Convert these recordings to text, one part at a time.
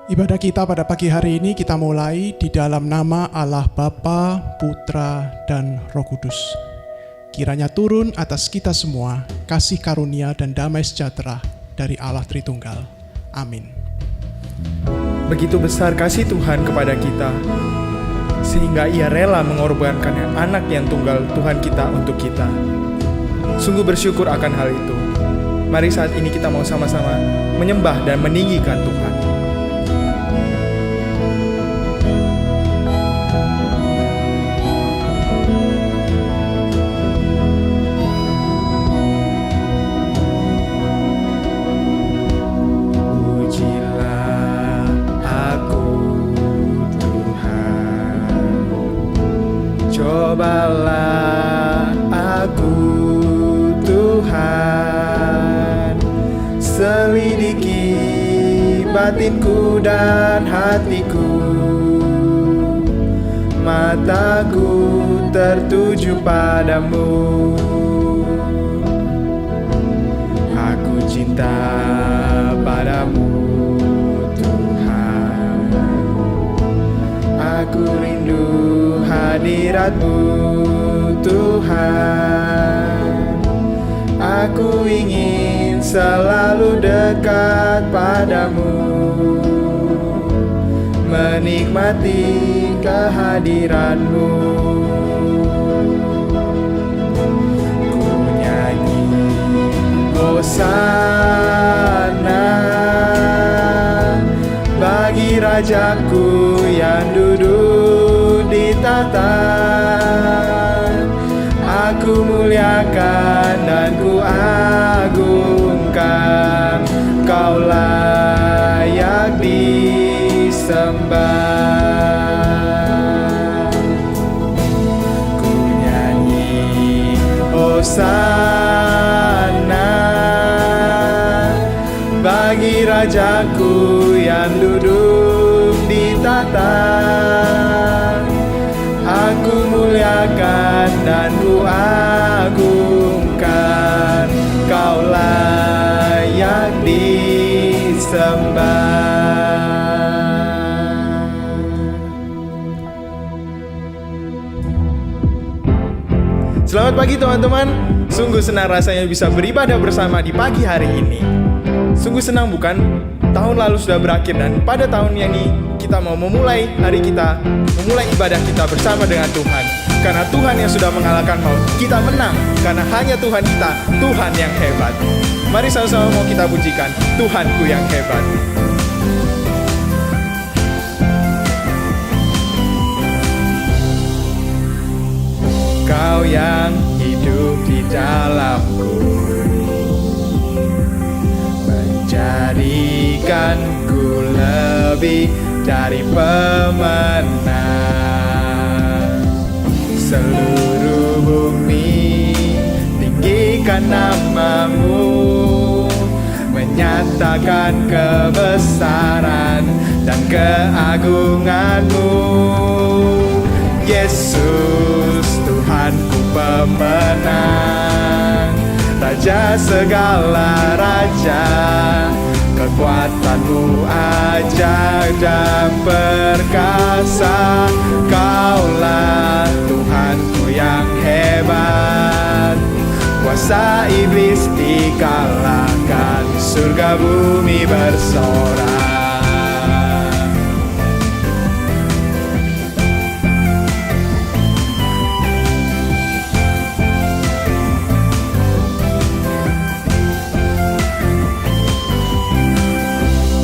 Ibadah kita pada pagi hari ini kita mulai di dalam nama Allah Bapa, Putra, dan Roh Kudus. Kiranya turun atas kita semua kasih karunia dan damai sejahtera dari Allah Tritunggal. Amin. Begitu besar kasih Tuhan kepada kita, sehingga Ia rela mengorbankan anak yang tunggal Tuhan kita untuk kita. Sungguh bersyukur akan hal itu. Mari saat ini kita mau sama-sama menyembah dan meninggikan Tuhan. Cobalah aku Tuhan, selidiki batinku dan hatiku, mataku tertuju padamu. Aku cinta padamu Tuhan, aku rindu hadirat-Mu Tuhan. Aku ingin selalu dekat padamu, menikmati kehadiran-Mu. Ku nyanyi Hosana bagi Rajaku yang duduk di tahta. Aku muliakan dan ku agungkan, Kau layak disembah. Ku nyanyi Hosana bagi Rajaku yang duduk di tahta. Aku muliakan dan ku agungkan, Kau layak disembah. Selamat pagi teman-teman. Sungguh senang rasanya bisa beribadah bersama di pagi hari ini. Sungguh senang bukan? Tahun lalu sudah berakhir dan pada tahun ini kita mau memulai hari kita, memulai ibadah kita bersama dengan Tuhan. Karena Tuhan yang sudah mengalahkan maut, kita menang. Karena hanya Tuhan kita, Tuhan yang hebat. Mari sama-sama mau kita pujikan Tuhanku yang hebat. Kau yang hidup di dalamku, menjadikanku lebih dari pemenang. Seluruh bumi tinggikan nama-Mu, menyatakan kebesaran dan keagungan-Mu. Yesus Tuhanku pemenang, Raja segala raja. Kekuatan-Mu ajaib dan perkasa, Kaulah Tuhanku yang hebat. Kuasa iblis dikalahkan, surga bumi bersorak.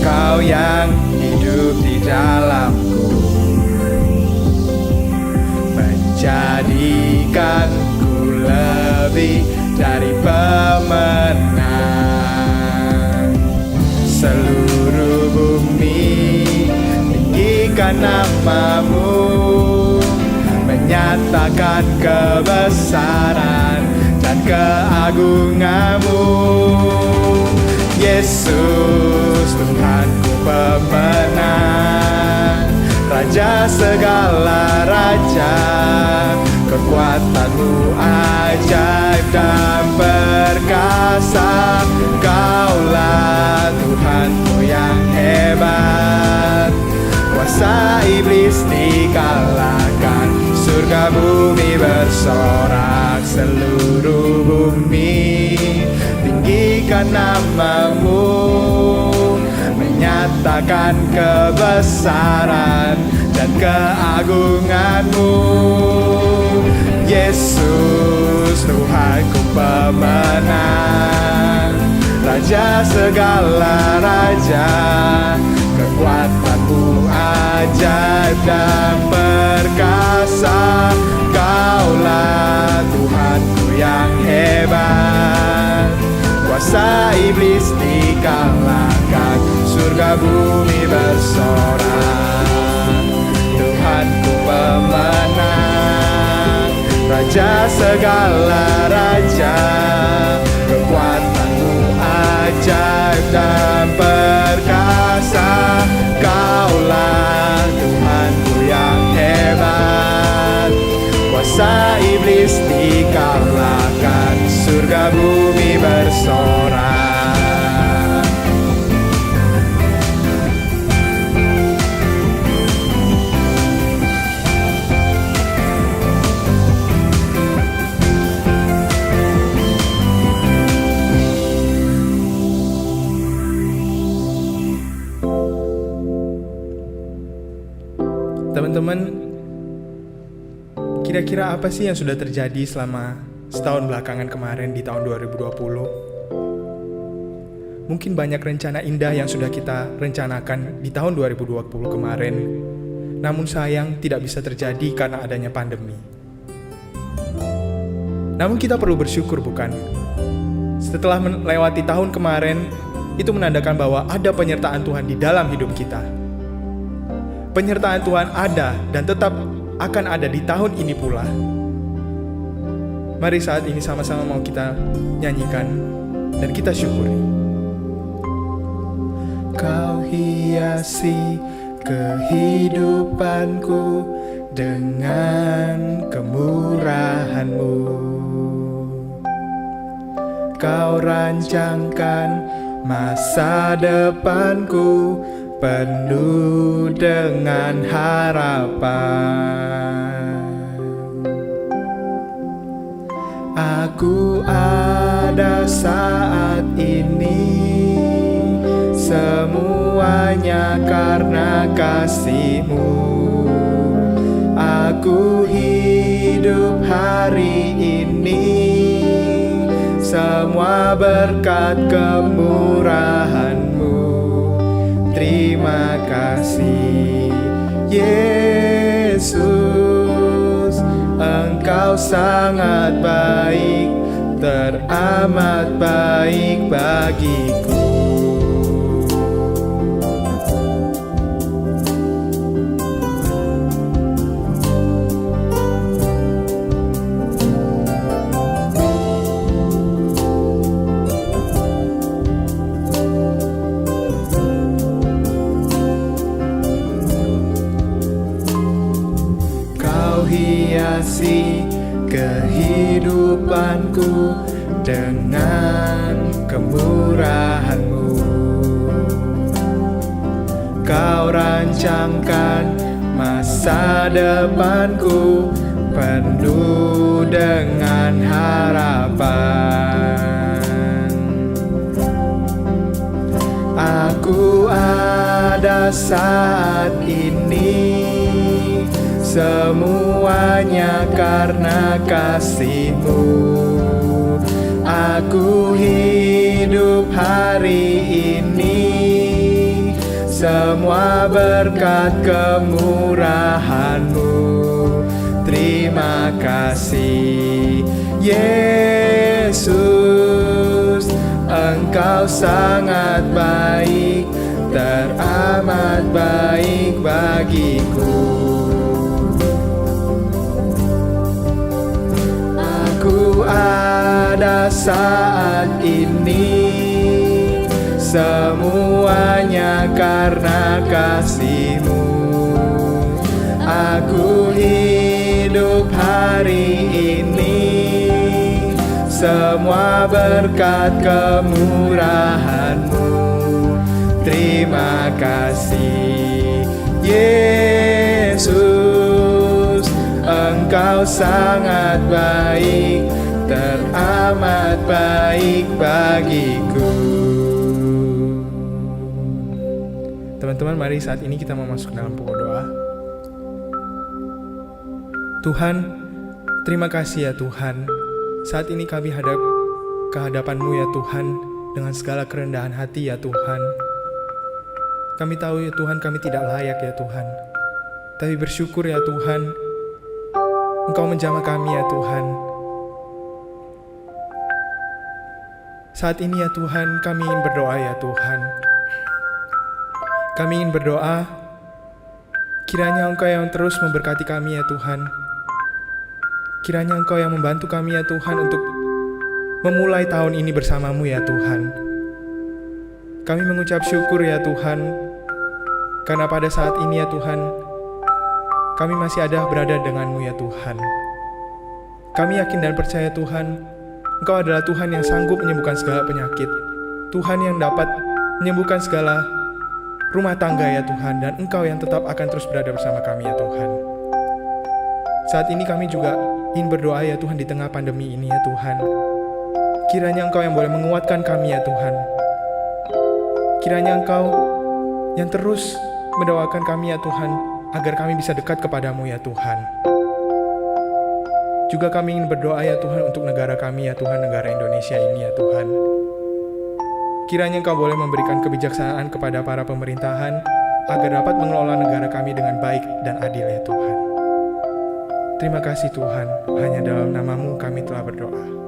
Kau yang hidup di dalamku, menjadikanku lebih dari pemenang. Seluruh bumi tinggikan nama-Mu, menyatakan kebesaran dan keagungan-Mu. Yesus Tuhanku pemenang, Raja segala raja. Kekuatan-Mu ajaib dan perkasa, Kaulah Tuhanku yang hebat. kuasa iblis dikalahkan. Surga bumi bersorak, seluruh bumi tinggikan namamu, menyatakan kebesaran dan keagunganmu. Yesus Tuhanku pemenang, Raja segala raja, kekuatanmu ajaib dan perkasa. Kaulah Tuhanku yang hebat, kuasa iblis dikalahkan. Surga bumi bersorak, Tuhanku pemenang, Raja segala raja, kekuatanmu ajaib dan perkasa. Kaulah Tuhanku yang hebat, kuasa iblis dikalahkan. Surga bumi bersorak. Teman-teman, kira-kira apa sih yang sudah terjadi selama setahun belakangan kemarin di tahun 2020? Mungkin banyak rencana indah yang sudah kita rencanakan di tahun 2020 kemarin, namun sayang tidak bisa terjadi karena adanya pandemi. Namun kita perlu bersyukur, bukan? Setelah melewati tahun kemarin, itu menandakan bahwa ada penyertaan Tuhan di dalam hidup kita. Penyertaan Tuhan ada dan tetap akan ada di tahun ini pula. Mari saat ini sama-sama mau kita nyanyikan dan kita syukuri. Kau hiasi kehidupanku dengan kemurahan-Mu. Kau rancangkan masa depanku penuh dengan harapan. Aku ada saat ini, semuanya karena kasih-Mu. Aku hidup hari ini, semua berkat kemurahan-Mu. Terima kasih Yesus, Engkau sangat baik, teramat baik bagiku. Hiasi kehidupanku dengan kemurahan-Mu. Kau rancangkan masa depanku penuh dengan harapan. Aku ada saat ini, semuanya karena kasih-Mu. Aku hidup hari ini, semua berkat kemurahan-Mu. Terima kasih Yesus, Engkau sangat baik, teramat baik bagiku. Aku ada saat ini, semuanya karena kasih-Mu. Aku hidup hari ini, semua berkat kemurahan-Mu. Terima kasih Yesus, Engkau sangat baik, teramat baik bagiku. Teman-teman, mari saat ini kita mau masuk dalam pokok doa. Tuhan, terima kasih ya Tuhan. Saat ini kami hadap kehadapan-Mu ya Tuhan, dengan segala kerendahan hati ya Tuhan. Kami tahu ya Tuhan, kami tidak layak ya Tuhan. Tapi bersyukur ya Tuhan, Engkau menjamah kami ya Tuhan. Saat ini ya Tuhan, kami ingin berdoa ya Tuhan. Kami ingin berdoa, kiranya Engkau yang terus memberkati kami ya Tuhan. Kiranya Engkau yang membantu kami ya Tuhan untuk memulai tahun ini bersama-Mu ya Tuhan. Kami mengucap syukur ya Tuhan, karena pada saat ini ya Tuhan, kami masih ada berada dengan-Mu ya Tuhan. Kami yakin dan percaya Tuhan, Engkau adalah Tuhan yang sanggup menyembuhkan segala penyakit. Tuhan yang dapat menyembuhkan segala rumah tangga ya Tuhan, dan Engkau yang tetap akan terus berada bersama kami ya Tuhan. Saat ini kami juga ingin berdoa ya Tuhan di tengah pandemi ini ya Tuhan. Kiranya Engkau yang boleh menguatkan kami ya Tuhan. Kiranya Engkau yang terus mendoakan kami ya Tuhan, agar kami bisa dekat kepadamu ya Tuhan. Juga kami ingin berdoa ya Tuhan untuk negara kami ya Tuhan, negara Indonesia ini ya Tuhan. Kiranya Engkau boleh memberikan kebijaksanaan kepada para pemerintahan, agar dapat mengelola negara kami dengan baik dan adil ya Tuhan. Terima kasih Tuhan, hanya dalam nama-Mu kami telah berdoa.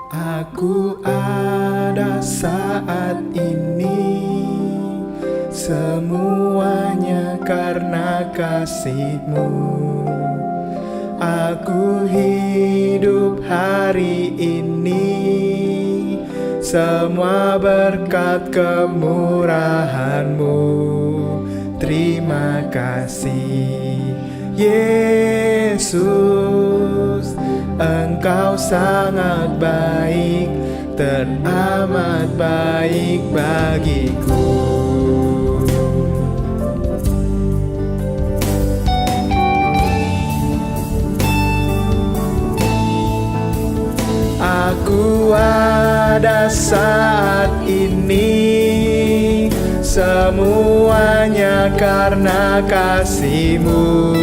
Aku ada saat ini, semuanya karena kasih-Mu. Aku hidup hari ini, semua berkat kemurahan-Mu. Terima kasih Yesus, Engkau sangat baik, teramat baik bagiku. Aku ada saat ini, semuanya karena kasih-Mu.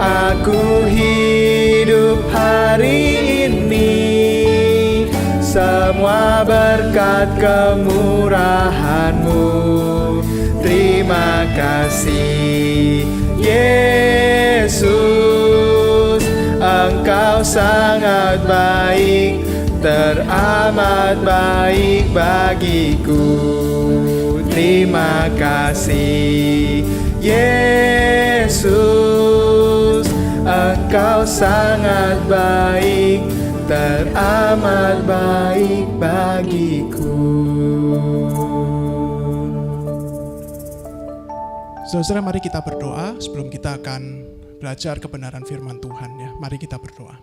Aku hidup hari ini, semua berkat kemurahan-Mu. Terima kasih Yesus, Engkau sangat baik, teramat baik bagiku. Terima kasih Yesus, Engkau sangat baik, teramat baik bagiku. Saudara, mari kita berdoa sebelum kita akan belajar kebenaran firman Tuhan ya. Mari kita berdoa.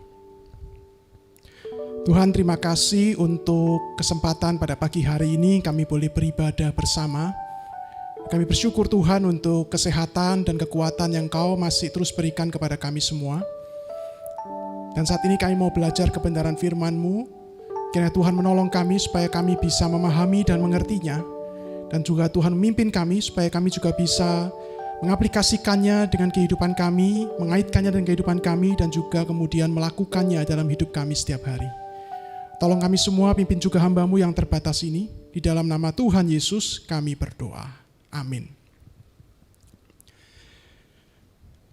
Tuhan, terima kasih untuk kesempatan pada pagi hari ini kami boleh beribadah bersama. Kami bersyukur Tuhan untuk kesehatan dan kekuatan yang Kau masih terus berikan kepada kami semua. Dan saat ini kami mau belajar kebenaran firman-Mu. Kiranya Tuhan menolong kami supaya kami bisa memahami dan mengertinya. Dan juga Tuhan memimpin kami supaya kami juga bisa mengaplikasikannya dengan kehidupan kami, mengaitkannya dengan kehidupan kami, dan juga kemudian melakukannya dalam hidup kami setiap hari. Tolong kami semua, pimpin juga hamba-Mu yang terbatas ini. Di dalam nama Tuhan Yesus kami berdoa. Amin.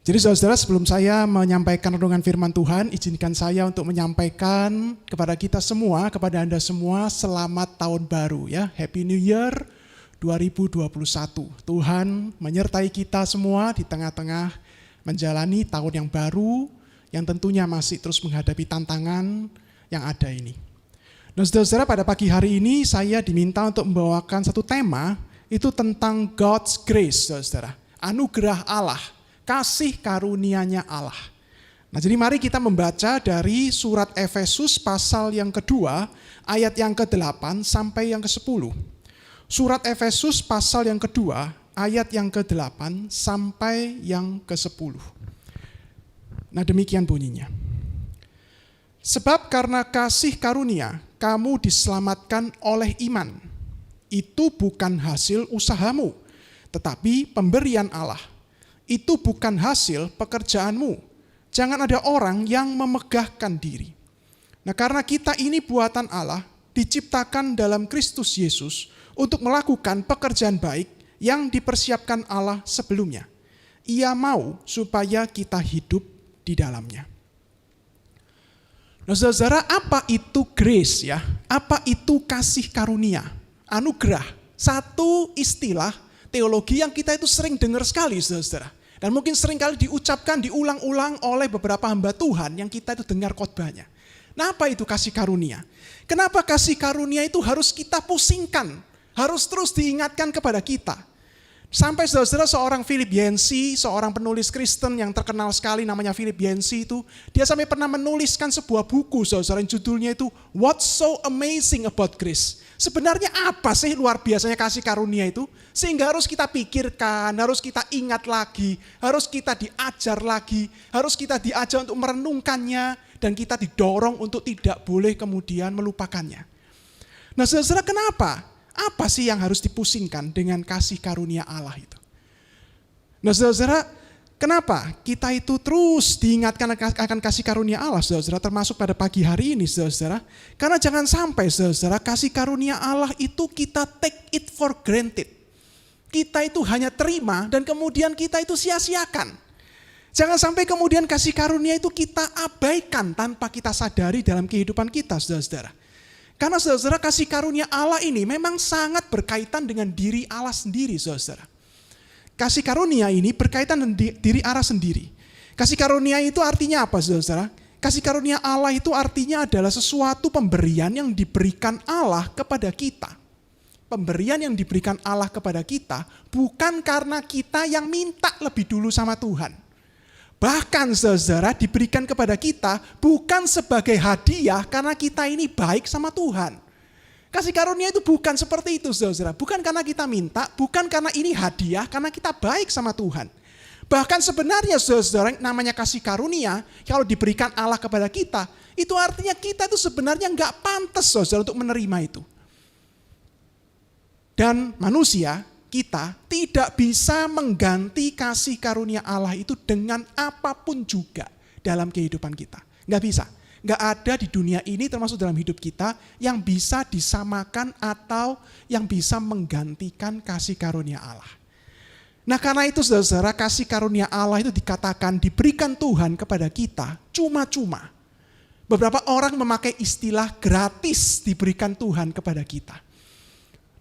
Jadi saudara, sebelum saya menyampaikan renungan firman Tuhan, izinkan saya untuk menyampaikan kepada kita semua, kepada Anda semua, selamat tahun baru ya. Happy New Year 2021. Tuhan menyertai kita semua di tengah-tengah menjalani tahun yang baru, yang tentunya masih terus menghadapi tantangan yang ada ini. Dan saudara-saudara, pada pagi hari ini saya diminta untuk membawakan satu tema, itu tentang God's grace, saudara. Anugerah Allah, kasih karunia-Nya Allah. Nah, jadi mari kita membaca dari surat Efesus pasal yang kedua, ayat yang ke-8 sampai yang ke-10. Surat Efesus pasal yang kedua, ayat yang ke-8 sampai yang ke-10. Nah, demikian bunyinya. Sebab karena kasih karunia, kamu diselamatkan oleh iman. Itu bukan hasil usahamu, tetapi pemberian Allah. Itu bukan hasil pekerjaanmu. Jangan ada orang yang memegahkan diri. Nah, karena kita ini buatan Allah, diciptakan dalam Kristus Yesus untuk melakukan pekerjaan baik yang dipersiapkan Allah sebelumnya. Ia mau supaya kita hidup di dalamnya. Nah, saudara, apa itu grace ya? Apa itu kasih karunia? Anugerah. Satu istilah teologi yang kita itu sering dengar sekali, saudara. Dan mungkin sering kali diucapkan, diulang-ulang oleh beberapa hamba Tuhan yang kita itu dengar khotbahnya. Nah, apa itu kasih karunia? Kenapa kasih karunia itu harus kita pusingkan? Harus terus diingatkan kepada kita. Sampai saudara seorang Philip Yancey, seorang penulis Kristen yang terkenal sekali namanya Philip Yancey itu, dia sampai pernah menuliskan sebuah buku saudara yang judulnya itu What's So Amazing About Grace. Sebenarnya apa sih luar biasanya kasih karunia itu? Sehingga harus kita pikirkan, harus kita ingat lagi, harus kita diajar lagi, harus kita diajar untuk merenungkannya, dan kita didorong untuk tidak boleh kemudian melupakannya. Nah, saudara, kenapa? Apa sih yang harus dipusingkan dengan kasih karunia Allah itu? Nah, saudara, kenapa kita itu terus diingatkan akan kasih karunia Allah, saudara, termasuk pada pagi hari ini, saudara? Karena jangan sampai, saudara, kasih karunia Allah itu kita take it for granted. Kita itu hanya terima dan kemudian kita itu sia-siakan. Jangan sampai kemudian kasih karunia itu kita abaikan tanpa kita sadari dalam kehidupan kita, saudara. Karena saudara, kasih karunia Allah ini memang sangat berkaitan dengan diri Allah sendiri, saudara. Kasih karunia ini berkaitan dengan diri Allah sendiri. Kasih karunia itu artinya apa, saudara? Kasih karunia Allah itu artinya adalah sesuatu pemberian yang diberikan Allah kepada kita. Pemberian yang diberikan Allah kepada kita bukan karena kita yang minta lebih dulu sama Tuhan. Bahkan saudara, diberikan kepada kita bukan sebagai hadiah karena kita ini baik sama Tuhan. Kasih karunia itu bukan seperti itu, saudara. Bukan karena kita minta, bukan karena ini hadiah, karena kita baik sama Tuhan. Bahkan sebenarnya saudara, namanya kasih karunia, kalau diberikan Allah kepada kita, itu artinya kita itu sebenarnya nggak pantas, saudara, untuk menerima itu. Dan manusia, kita tidak bisa mengganti kasih karunia Allah itu dengan apapun juga dalam kehidupan kita. Nggak bisa. Nggak ada di dunia ini termasuk dalam hidup kita yang bisa disamakan atau yang bisa menggantikan kasih karunia Allah. Nah, karena itu saudara, kasih karunia Allah itu dikatakan diberikan Tuhan kepada kita cuma-cuma. Beberapa orang memakai istilah gratis diberikan Tuhan kepada kita.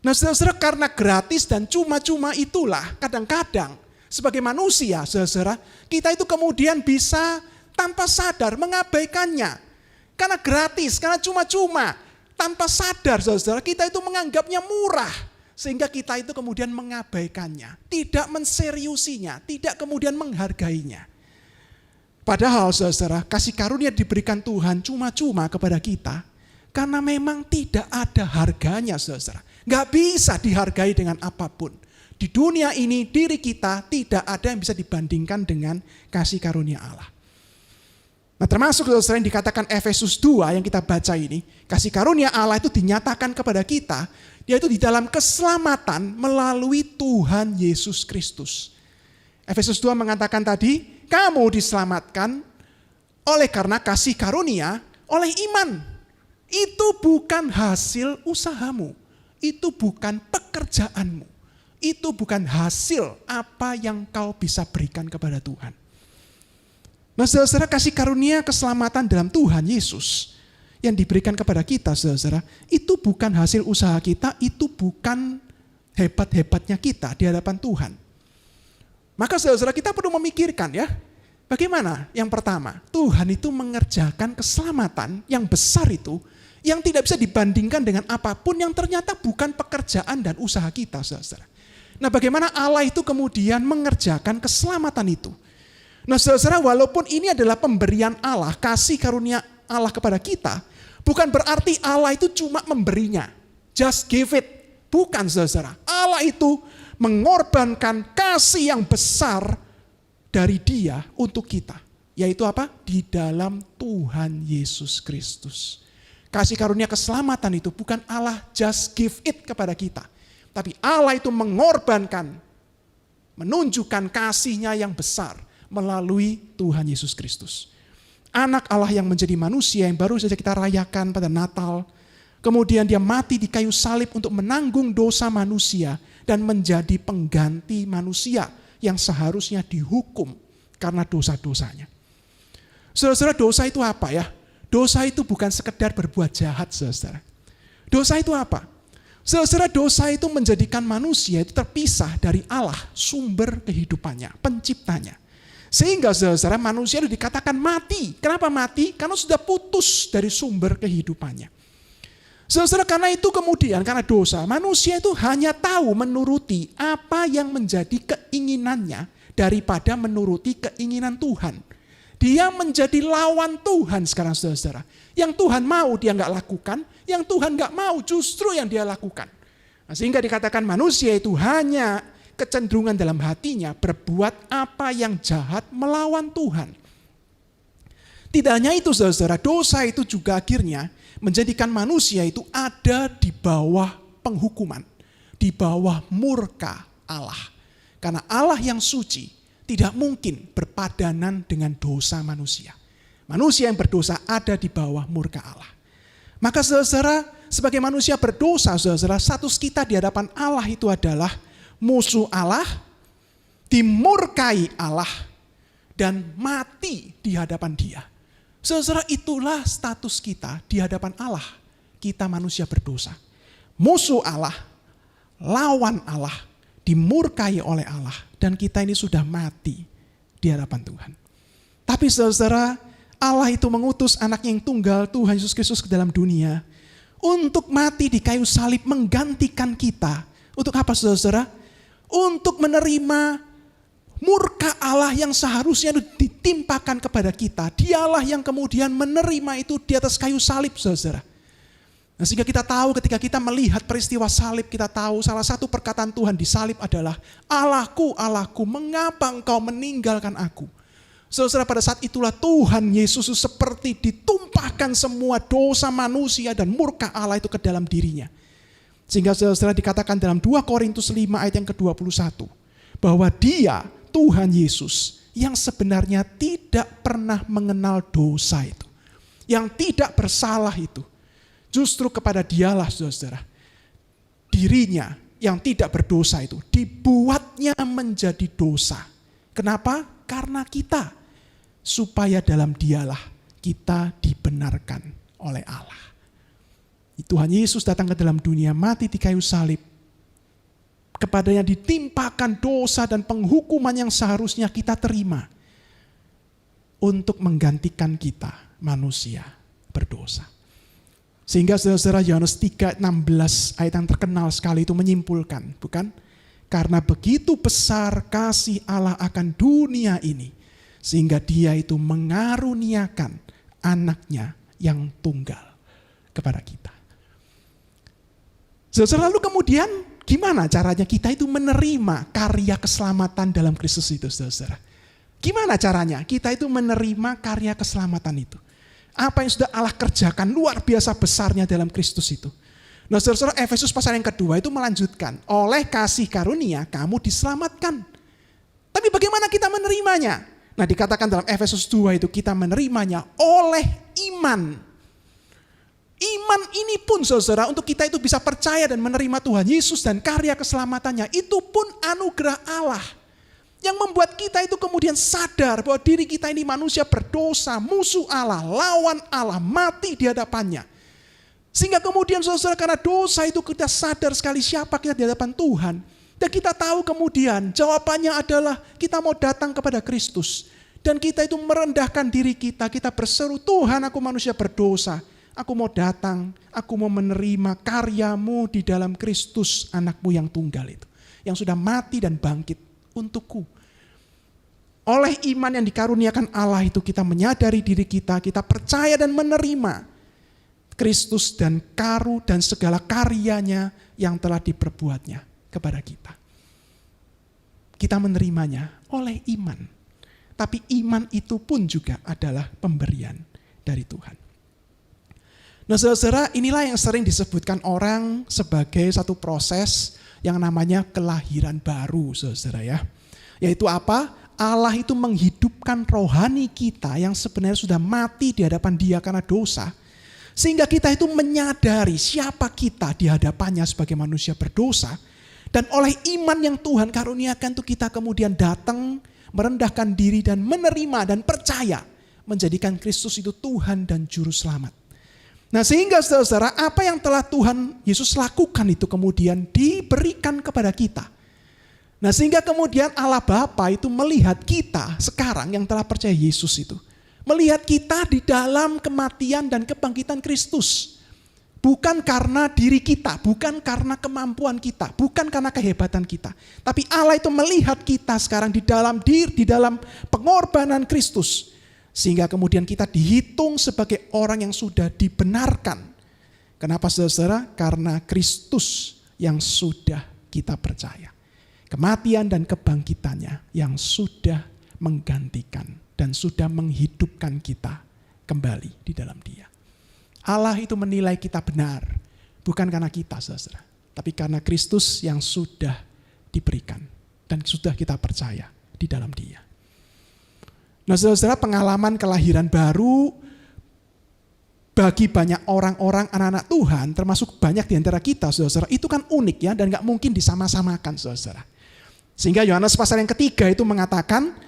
Nah, saudara, karena gratis dan cuma-cuma itulah kadang-kadang sebagai manusia, saudara, kita itu kemudian bisa tanpa sadar mengabaikannya. Karena gratis, karena cuma-cuma, tanpa sadar, saudara, kita itu menganggapnya murah. Sehingga kita itu kemudian mengabaikannya, tidak menseriusinya, tidak kemudian menghargainya. Padahal, saudara, kasih karunia diberikan Tuhan cuma-cuma kepada kita, karena memang tidak ada harganya, saudara. Gak bisa dihargai dengan apapun. Di dunia ini diri kita tidak ada yang bisa dibandingkan dengan kasih karunia Allah. Nah, termasuk saudara yang dikatakan Efesus 2 yang kita baca ini, kasih karunia Allah itu dinyatakan kepada kita, yaitu di dalam keselamatan melalui Tuhan Yesus Kristus. Efesus 2 mengatakan tadi, kamu diselamatkan oleh karena kasih karunia, oleh iman. Itu bukan hasil usahamu. Itu bukan pekerjaanmu. Itu bukan hasil apa yang kau bisa berikan kepada Tuhan. Nah, saudara, kasih karunia keselamatan dalam Tuhan Yesus yang diberikan kepada kita, saudara, itu bukan hasil usaha kita, itu bukan hebat-hebatnya kita di hadapan Tuhan. Maka saudara, kita perlu memikirkan ya, bagaimana? Yang pertama, Tuhan itu mengerjakan keselamatan yang besar itu, yang tidak bisa dibandingkan dengan apapun yang ternyata bukan pekerjaan dan usaha kita, saudara. Nah, bagaimana Allah itu kemudian mengerjakan keselamatan itu? Nah, saudara, walaupun ini adalah pemberian Allah, kasih karunia Allah kepada kita, bukan berarti Allah itu cuma memberinya. Just give it. Bukan, saudara. Allah itu mengorbankan kasih yang besar dari Dia untuk kita. Yaitu apa? Di dalam Tuhan Yesus Kristus. Kasih karunia keselamatan itu bukan Allah just give it kepada kita. Tapi Allah itu mengorbankan, menunjukkan kasih-Nya yang besar melalui Tuhan Yesus Kristus. Anak Allah yang menjadi manusia yang baru saja kita rayakan pada Natal. Kemudian Dia mati di kayu salib untuk menanggung dosa manusia dan menjadi pengganti manusia yang seharusnya dihukum karena dosa-dosanya. Saudara-saudara, dosa itu apa ya? Dosa itu bukan sekedar berbuat jahat, saudara. Dosa itu apa? Saudara, dosa itu menjadikan manusia itu terpisah dari Allah, sumber kehidupannya, penciptanya. Sehingga saudara, manusia itu dikatakan mati. Kenapa mati? Karena sudah putus dari sumber kehidupannya. Saudara, karena itu kemudian, karena dosa, manusia itu hanya tahu menuruti apa yang menjadi keinginannya daripada menuruti keinginan Tuhan. Dia menjadi lawan Tuhan sekarang, saudara. Yang Tuhan mau dia nggak lakukan, yang Tuhan nggak mau justru yang dia lakukan. Nah, sehingga dikatakan manusia itu hanya kecenderungan dalam hatinya berbuat apa yang jahat melawan Tuhan. Tidak hanya itu, saudara, dosa itu juga akhirnya menjadikan manusia itu ada di bawah penghukuman, di bawah murka Allah. Karena Allah yang suci tidak mungkin berpadanan dengan dosa manusia. Manusia yang berdosa ada di bawah murka Allah. Maka saudara, sebagai manusia berdosa, saudara, status kita di hadapan Allah itu adalah musuh Allah, dimurkai Allah, dan mati di hadapan Dia. Saudara, itulah status kita di hadapan Allah. Kita manusia berdosa. Musuh Allah, lawan Allah, dimurkai oleh Allah, dan kita ini sudah mati di hadapan Tuhan. Tapi saudara, Allah itu mengutus anaknya yang tunggal, Tuhan Yesus Kristus, ke dalam dunia untuk mati di kayu salib menggantikan kita. Untuk apa, saudara? Untuk menerima murka Allah yang seharusnya ditimpakan kepada kita. Dialah yang kemudian menerima itu di atas kayu salib, saudara. Nah, sehingga kita tahu ketika kita melihat peristiwa salib, kita tahu salah satu perkataan Tuhan di salib adalah, Allahku, Allahku, mengapa engkau meninggalkan aku? Saudara, pada saat itulah Tuhan Yesus seperti ditumpahkan semua dosa manusia dan murka Allah itu ke dalam dirinya. Sehingga saudara dikatakan dalam 2 Korintus 5 ayat yang ke-21, bahwa Dia, Tuhan Yesus, yang sebenarnya tidak pernah mengenal dosa itu, yang tidak bersalah itu, justru kepada Dialah, saudara, dirinya yang tidak berdosa itu dibuatnya menjadi dosa. Kenapa? Karena kita, supaya dalam Dialah kita dibenarkan oleh Allah. Tuhan Yesus datang ke dalam dunia, mati di kayu salib. Kepadanya ditimpakan dosa dan penghukuman yang seharusnya kita terima untuk menggantikan kita, manusia berdosa. Sehingga saudara, Yohanes 3:16 ayat yang terkenal sekali itu menyimpulkan, bukan? Karena begitu besar kasih Allah akan dunia ini, sehingga Dia itu mengaruniakan anaknya yang tunggal kepada kita. Saudara, lalu kemudian gimana caranya kita itu menerima karya keselamatan dalam Kristus itu, saudara? Gimana caranya kita itu menerima karya keselamatan itu? Apa yang sudah Allah kerjakan luar biasa besarnya dalam Kristus itu. Nah, saudara, Efesus pasal yang kedua itu melanjutkan, oleh kasih karunia kamu diselamatkan. Tapi bagaimana kita menerimanya? Nah, dikatakan dalam Efesus 2 itu kita menerimanya oleh iman. Iman ini pun, saudara, untuk kita itu bisa percaya dan menerima Tuhan Yesus dan karya keselamatannya, itu pun anugerah Allah. Yang membuat kita itu kemudian sadar bahwa diri kita ini manusia berdosa, musuh Allah, lawan Allah, mati di hadapannya. Sehingga kemudian saudara, karena dosa itu kita sadar sekali siapa kita di hadapan Tuhan. Dan kita tahu kemudian jawabannya adalah kita mau datang kepada Kristus. Dan kita itu merendahkan diri kita, kita berseru, Tuhan, aku manusia berdosa. Aku mau datang, aku mau menerima karyamu di dalam Kristus, anakmu yang tunggal itu. Yang sudah mati dan bangkit untukku. Oleh iman yang dikaruniakan Allah itu kita menyadari diri kita percaya dan menerima Kristus dan segala karyanya yang telah diperbuatnya kepada kita. Kita menerimanya oleh iman. Tapi iman itu pun juga adalah pemberian dari Tuhan. Nah saudara, inilah yang sering disebutkan orang sebagai satu proses yang namanya kelahiran baru, saudara ya. Yaitu apa? Allah itu menghidupkan rohani kita yang sebenarnya sudah mati di hadapan Dia karena dosa. Sehingga kita itu menyadari siapa kita di hadapannya sebagai manusia berdosa. Dan oleh iman yang Tuhan karuniakan itu kita kemudian datang, merendahkan diri dan menerima dan percaya. Menjadikan Kristus itu Tuhan dan Juru Selamat. Nah sehingga saudara, apa yang telah Tuhan Yesus lakukan itu kemudian diberikan kepada kita. Nah sehingga kemudian Allah Bapa itu melihat kita sekarang yang telah percaya Yesus itu. Melihat kita di dalam kematian dan kebangkitan Kristus. Bukan karena diri kita, bukan karena kemampuan kita, bukan karena kehebatan kita. Tapi Allah itu melihat kita sekarang di dalam pengorbanan Kristus. Sehingga kemudian kita dihitung sebagai orang yang sudah dibenarkan. Kenapa saudara? Karena Kristus yang sudah kita percaya. Kematian dan kebangkitannya yang sudah menggantikan dan sudah menghidupkan kita kembali di dalam Dia. Allah itu menilai kita benar, bukan karena kita saudara, tapi karena Kristus yang sudah diberikan dan sudah kita percaya di dalam Dia. Nah saudara, pengalaman kelahiran baru bagi banyak orang-orang anak-anak Tuhan, termasuk banyak di antara kita saudara, itu kan unik ya dan gak mungkin disama-samakan saudara. Sehingga Yohanes pasal yang ketiga itu mengatakan,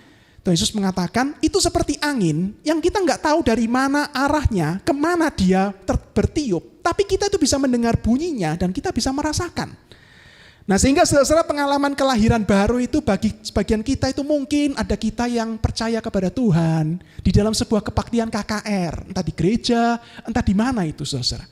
Tuhan Yesus mengatakan itu seperti angin yang kita nggak tahu dari mana arahnya, kemana dia bertiup. Tapi kita itu bisa mendengar bunyinya dan kita bisa merasakan. Nah sehingga saudara pengalaman kelahiran baru itu bagi sebagian kita itu mungkin ada kita yang percaya kepada Tuhan di dalam sebuah kebaktian KKR. Entah di gereja, entah di mana itu saudara.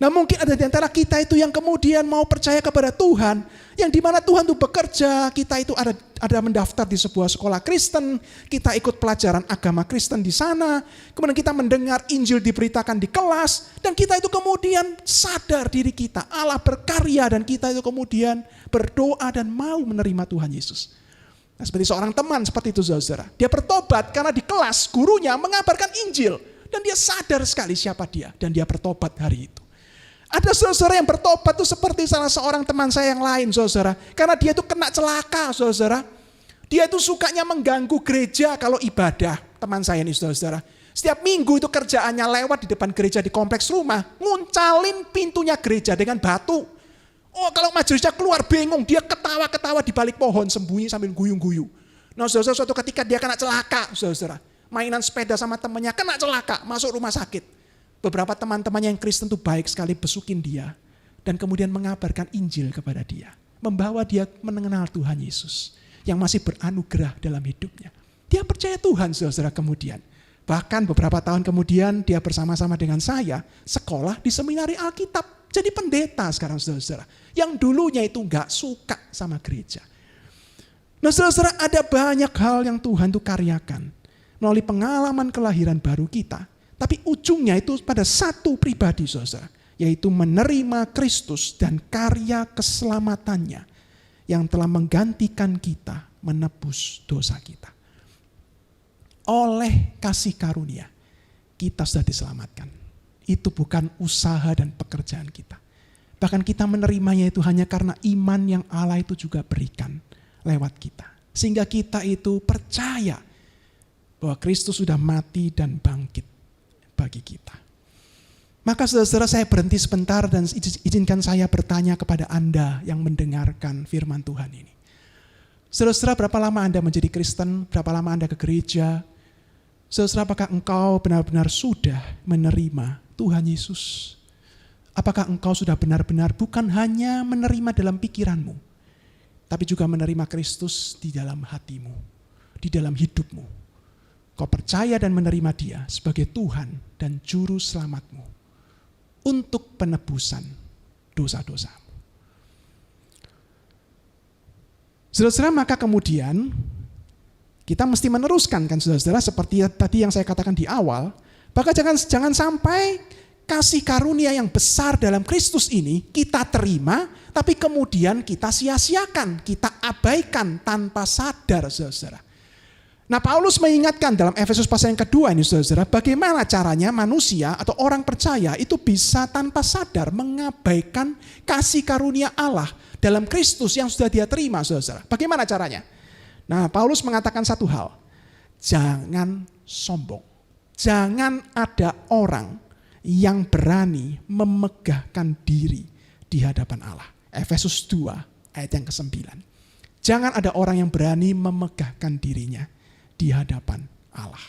Nah mungkin ada di antara kita itu yang kemudian mau percaya kepada Tuhan, yang di mana Tuhan itu bekerja, kita itu ada mendaftar di sebuah sekolah Kristen, kita ikut pelajaran agama Kristen di sana, kemudian kita mendengar Injil diberitakan di kelas, dan kita itu kemudian sadar diri kita, Allah berkarya dan kita itu kemudian berdoa dan mau menerima Tuhan Yesus. Nah, seperti seorang teman seperti itu saudara, dia bertobat karena di kelas gurunya mengabarkan Injil, dan dia sadar sekali siapa dia, dan dia bertobat hari itu. Ada saudara yang bertobat itu seperti salah seorang teman saya yang lain saudara. Karena dia itu kena celaka saudara. Dia itu sukanya mengganggu gereja kalau ibadah. Teman saya ini saudara. Setiap minggu itu kerjaannya lewat di depan gereja di kompleks rumah. Nguncalin pintunya gereja dengan batu. Oh kalau majelisnya keluar bingung. Dia ketawa-ketawa di balik pohon sembunyi sambil guyung-guyu. Nah saudara suatu ketika dia kena celaka saudara. Mainan sepeda sama temannya kena celaka masuk rumah sakit. Beberapa teman-temannya yang Kristen itu baik sekali besukin dia. Dan kemudian mengabarkan Injil kepada dia. Membawa dia mengenal Tuhan Yesus. Yang masih beranugerah dalam hidupnya. Dia percaya Tuhan saudara kemudian. Bahkan beberapa tahun kemudian dia bersama-sama dengan saya. Sekolah di seminari Alkitab. Jadi pendeta sekarang saudara. Yang dulunya itu gak suka sama gereja. Nah saudara ada banyak hal yang Tuhan itu karyakan. Melalui pengalaman kelahiran baru kita. Tapi ujungnya itu pada satu pribadi saudara. Yaitu menerima Kristus dan karya keselamatannya. Yang telah menggantikan kita menebus dosa kita. Oleh kasih karunia kita sudah diselamatkan. Itu bukan usaha dan pekerjaan kita. Bahkan kita menerimanya itu hanya karena iman yang Allah itu juga berikan lewat kita. Sehingga kita itu percaya bahwa Kristus sudah mati dan bangkit bagi kita. Maka saudara-saudara saya berhenti sebentar dan izinkan saya bertanya kepada Anda yang mendengarkan firman Tuhan ini. Saudara-saudara berapa lama Anda menjadi Kristen? Berapa lama Anda ke gereja? Saudara, apakah engkau benar-benar sudah menerima Tuhan Yesus? Apakah engkau sudah benar-benar bukan hanya menerima dalam pikiranmu, tapi juga menerima Kristus di dalam hatimu, di dalam hidupmu? Kau percaya dan menerima Dia sebagai Tuhan dan Juru Selamatmu untuk penebusan dosa-dosamu. Saudara-saudara, maka kemudian kita mesti meneruskan kan saudara-saudara seperti tadi yang saya katakan di awal, maka jangan sampai kasih karunia yang besar dalam Kristus ini kita terima, tapi kemudian kita sia-siakan, kita abaikan tanpa sadar, saudara. Nah, Paulus mengingatkan dalam Efesus pasal yang kedua ini, saudara, bagaimana caranya manusia atau orang percaya itu bisa tanpa sadar mengabaikan kasih karunia Allah dalam Kristus yang sudah dia terima, saudara. Bagaimana caranya? Nah, Paulus mengatakan satu hal, jangan sombong. Jangan ada orang yang berani memegahkan diri di hadapan Allah. Efesus 2 ayat yang ke-9. Jangan ada orang yang berani memegahkan dirinya di hadapan Allah.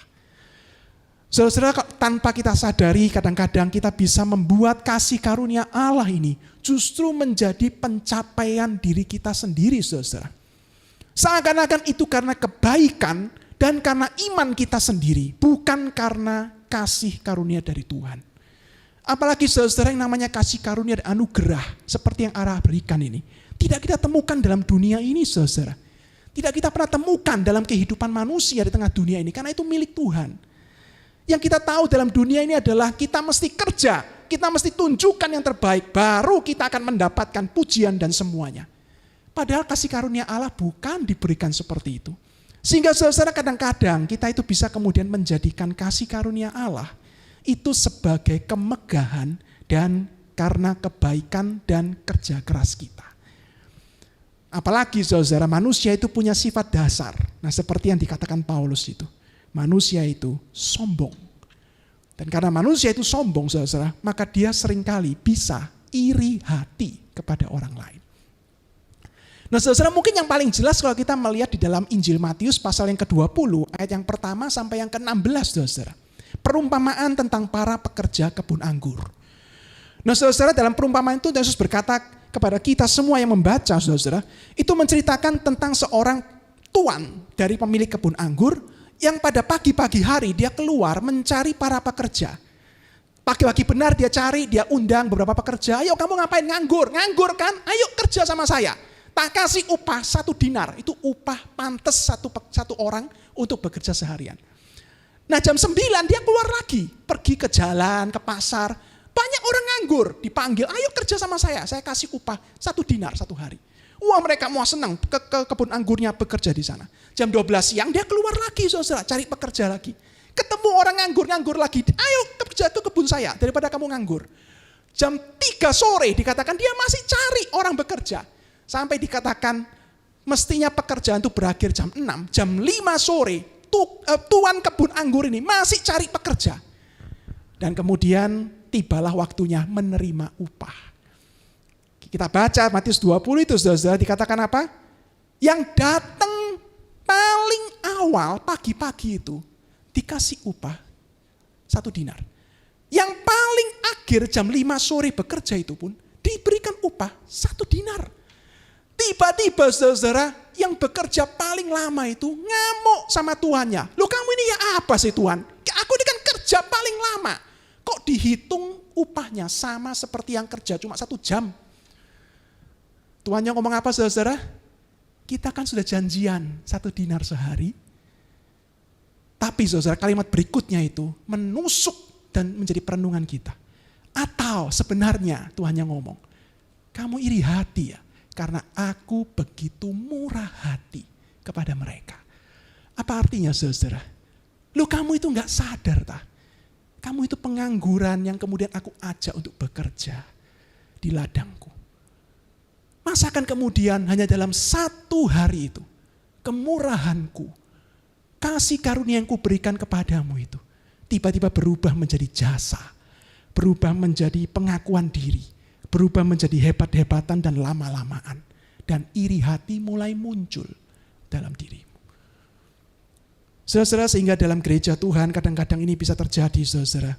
Saudara, tanpa kita sadari kadang-kadang kita bisa membuat kasih karunia Allah ini justru menjadi pencapaian diri kita sendiri, saudara. Seakan-akan itu karena kebaikan dan karena iman kita sendiri, bukan karena kasih karunia dari Tuhan. Apalagi saudara yang namanya kasih karunia dan anugerah seperti yang Allah berikan ini, tidak kita temukan dalam dunia ini, saudara. Tidak kita pernah temukan dalam kehidupan manusia di tengah dunia ini, karena itu milik Tuhan. Yang kita tahu dalam dunia ini adalah kita mesti kerja, kita mesti tunjukkan yang terbaik, baru kita akan mendapatkan pujian dan semuanya. Padahal kasih karunia Allah bukan diberikan seperti itu. Sehingga saudara kadang-kadang kita itu bisa kemudian menjadikan kasih karunia Allah itu sebagai kemegahan dan karena kebaikan dan kerja keras kita. Apalagi saudara, manusia itu punya sifat dasar. Nah, seperti yang dikatakan Paulus itu. Manusia itu sombong. Dan karena manusia itu sombong, saudara, maka dia seringkali bisa iri hati kepada orang lain. Nah, saudara, mungkin yang paling jelas kalau kita melihat di dalam Injil Matius pasal yang ke-20, ayat yang pertama sampai yang ke-16, saudara. Perumpamaan tentang para pekerja kebun anggur. Nah, saudara, dalam perumpamaan itu Yesus berkata kepada kita semua yang membaca, saudara, itu menceritakan tentang seorang tuan dari pemilik kebun anggur yang pada pagi-pagi hari dia keluar mencari para pekerja. Pagi-pagi benar dia cari, dia undang beberapa pekerja, ayo kamu ngapain, nganggur kan, ayo kerja sama saya. Tak kasih upah 1 dinar, itu upah pantes satu orang untuk bekerja seharian. Nah, jam 9 dia keluar lagi, pergi ke jalan, ke pasar. Banyak orang nganggur, dipanggil, ayo kerja sama saya kasih upah 1 dinar 1 hari. Wah, mereka mau senang ke kebun anggurnya bekerja di sana. Jam 12 siang dia keluar lagi, saudara, cari pekerja lagi. Ketemu orang nganggur lagi, ayo kerja ke kebun saya daripada kamu nganggur. Jam 3 sore dikatakan dia masih cari orang bekerja. Sampai dikatakan mestinya pekerjaan itu berakhir jam 6, jam 5 sore tuan kebun anggur ini masih cari pekerja. Dan kemudian tibalah waktunya menerima upah. Kita baca Matius 20 itu, saudara, dikatakan apa? Yang datang paling awal pagi-pagi itu dikasih upah 1 dinar. Yang paling akhir jam 5 sore bekerja itu pun diberikan upah 1 dinar. Tiba-tiba, saudara, yang bekerja paling lama itu ngamuk sama tuannya. Loh, kamu ini ya apa sih, Tuan? Aku ini kan kerja paling lama. Kok dihitung upahnya sama seperti yang kerja cuma 1 jam? Tuannya ngomong apa, saudara? Kita kan sudah janjian 1 dinar sehari. Tapi, saudara, kalimat berikutnya itu menusuk dan menjadi perenungan kita. Atau sebenarnya Tuannya ngomong, kamu iri hati ya? Karena aku begitu murah hati kepada mereka. Apa artinya, saudara? Loh, kamu itu gak sadar tak? Kamu itu pengangguran yang kemudian aku ajak untuk bekerja di ladangku. Masakan kemudian hanya dalam 1 hari itu, kemurahanku, kasih karunia yang kuberikan kepadamu itu, tiba-tiba berubah menjadi jasa, berubah menjadi pengakuan diri, berubah menjadi hebat-hebatan dan lama-lamaan. Dan iri hati mulai muncul dalam dirimu. Saudara, sehingga dalam gereja Tuhan kadang-kadang ini bisa terjadi, saudara.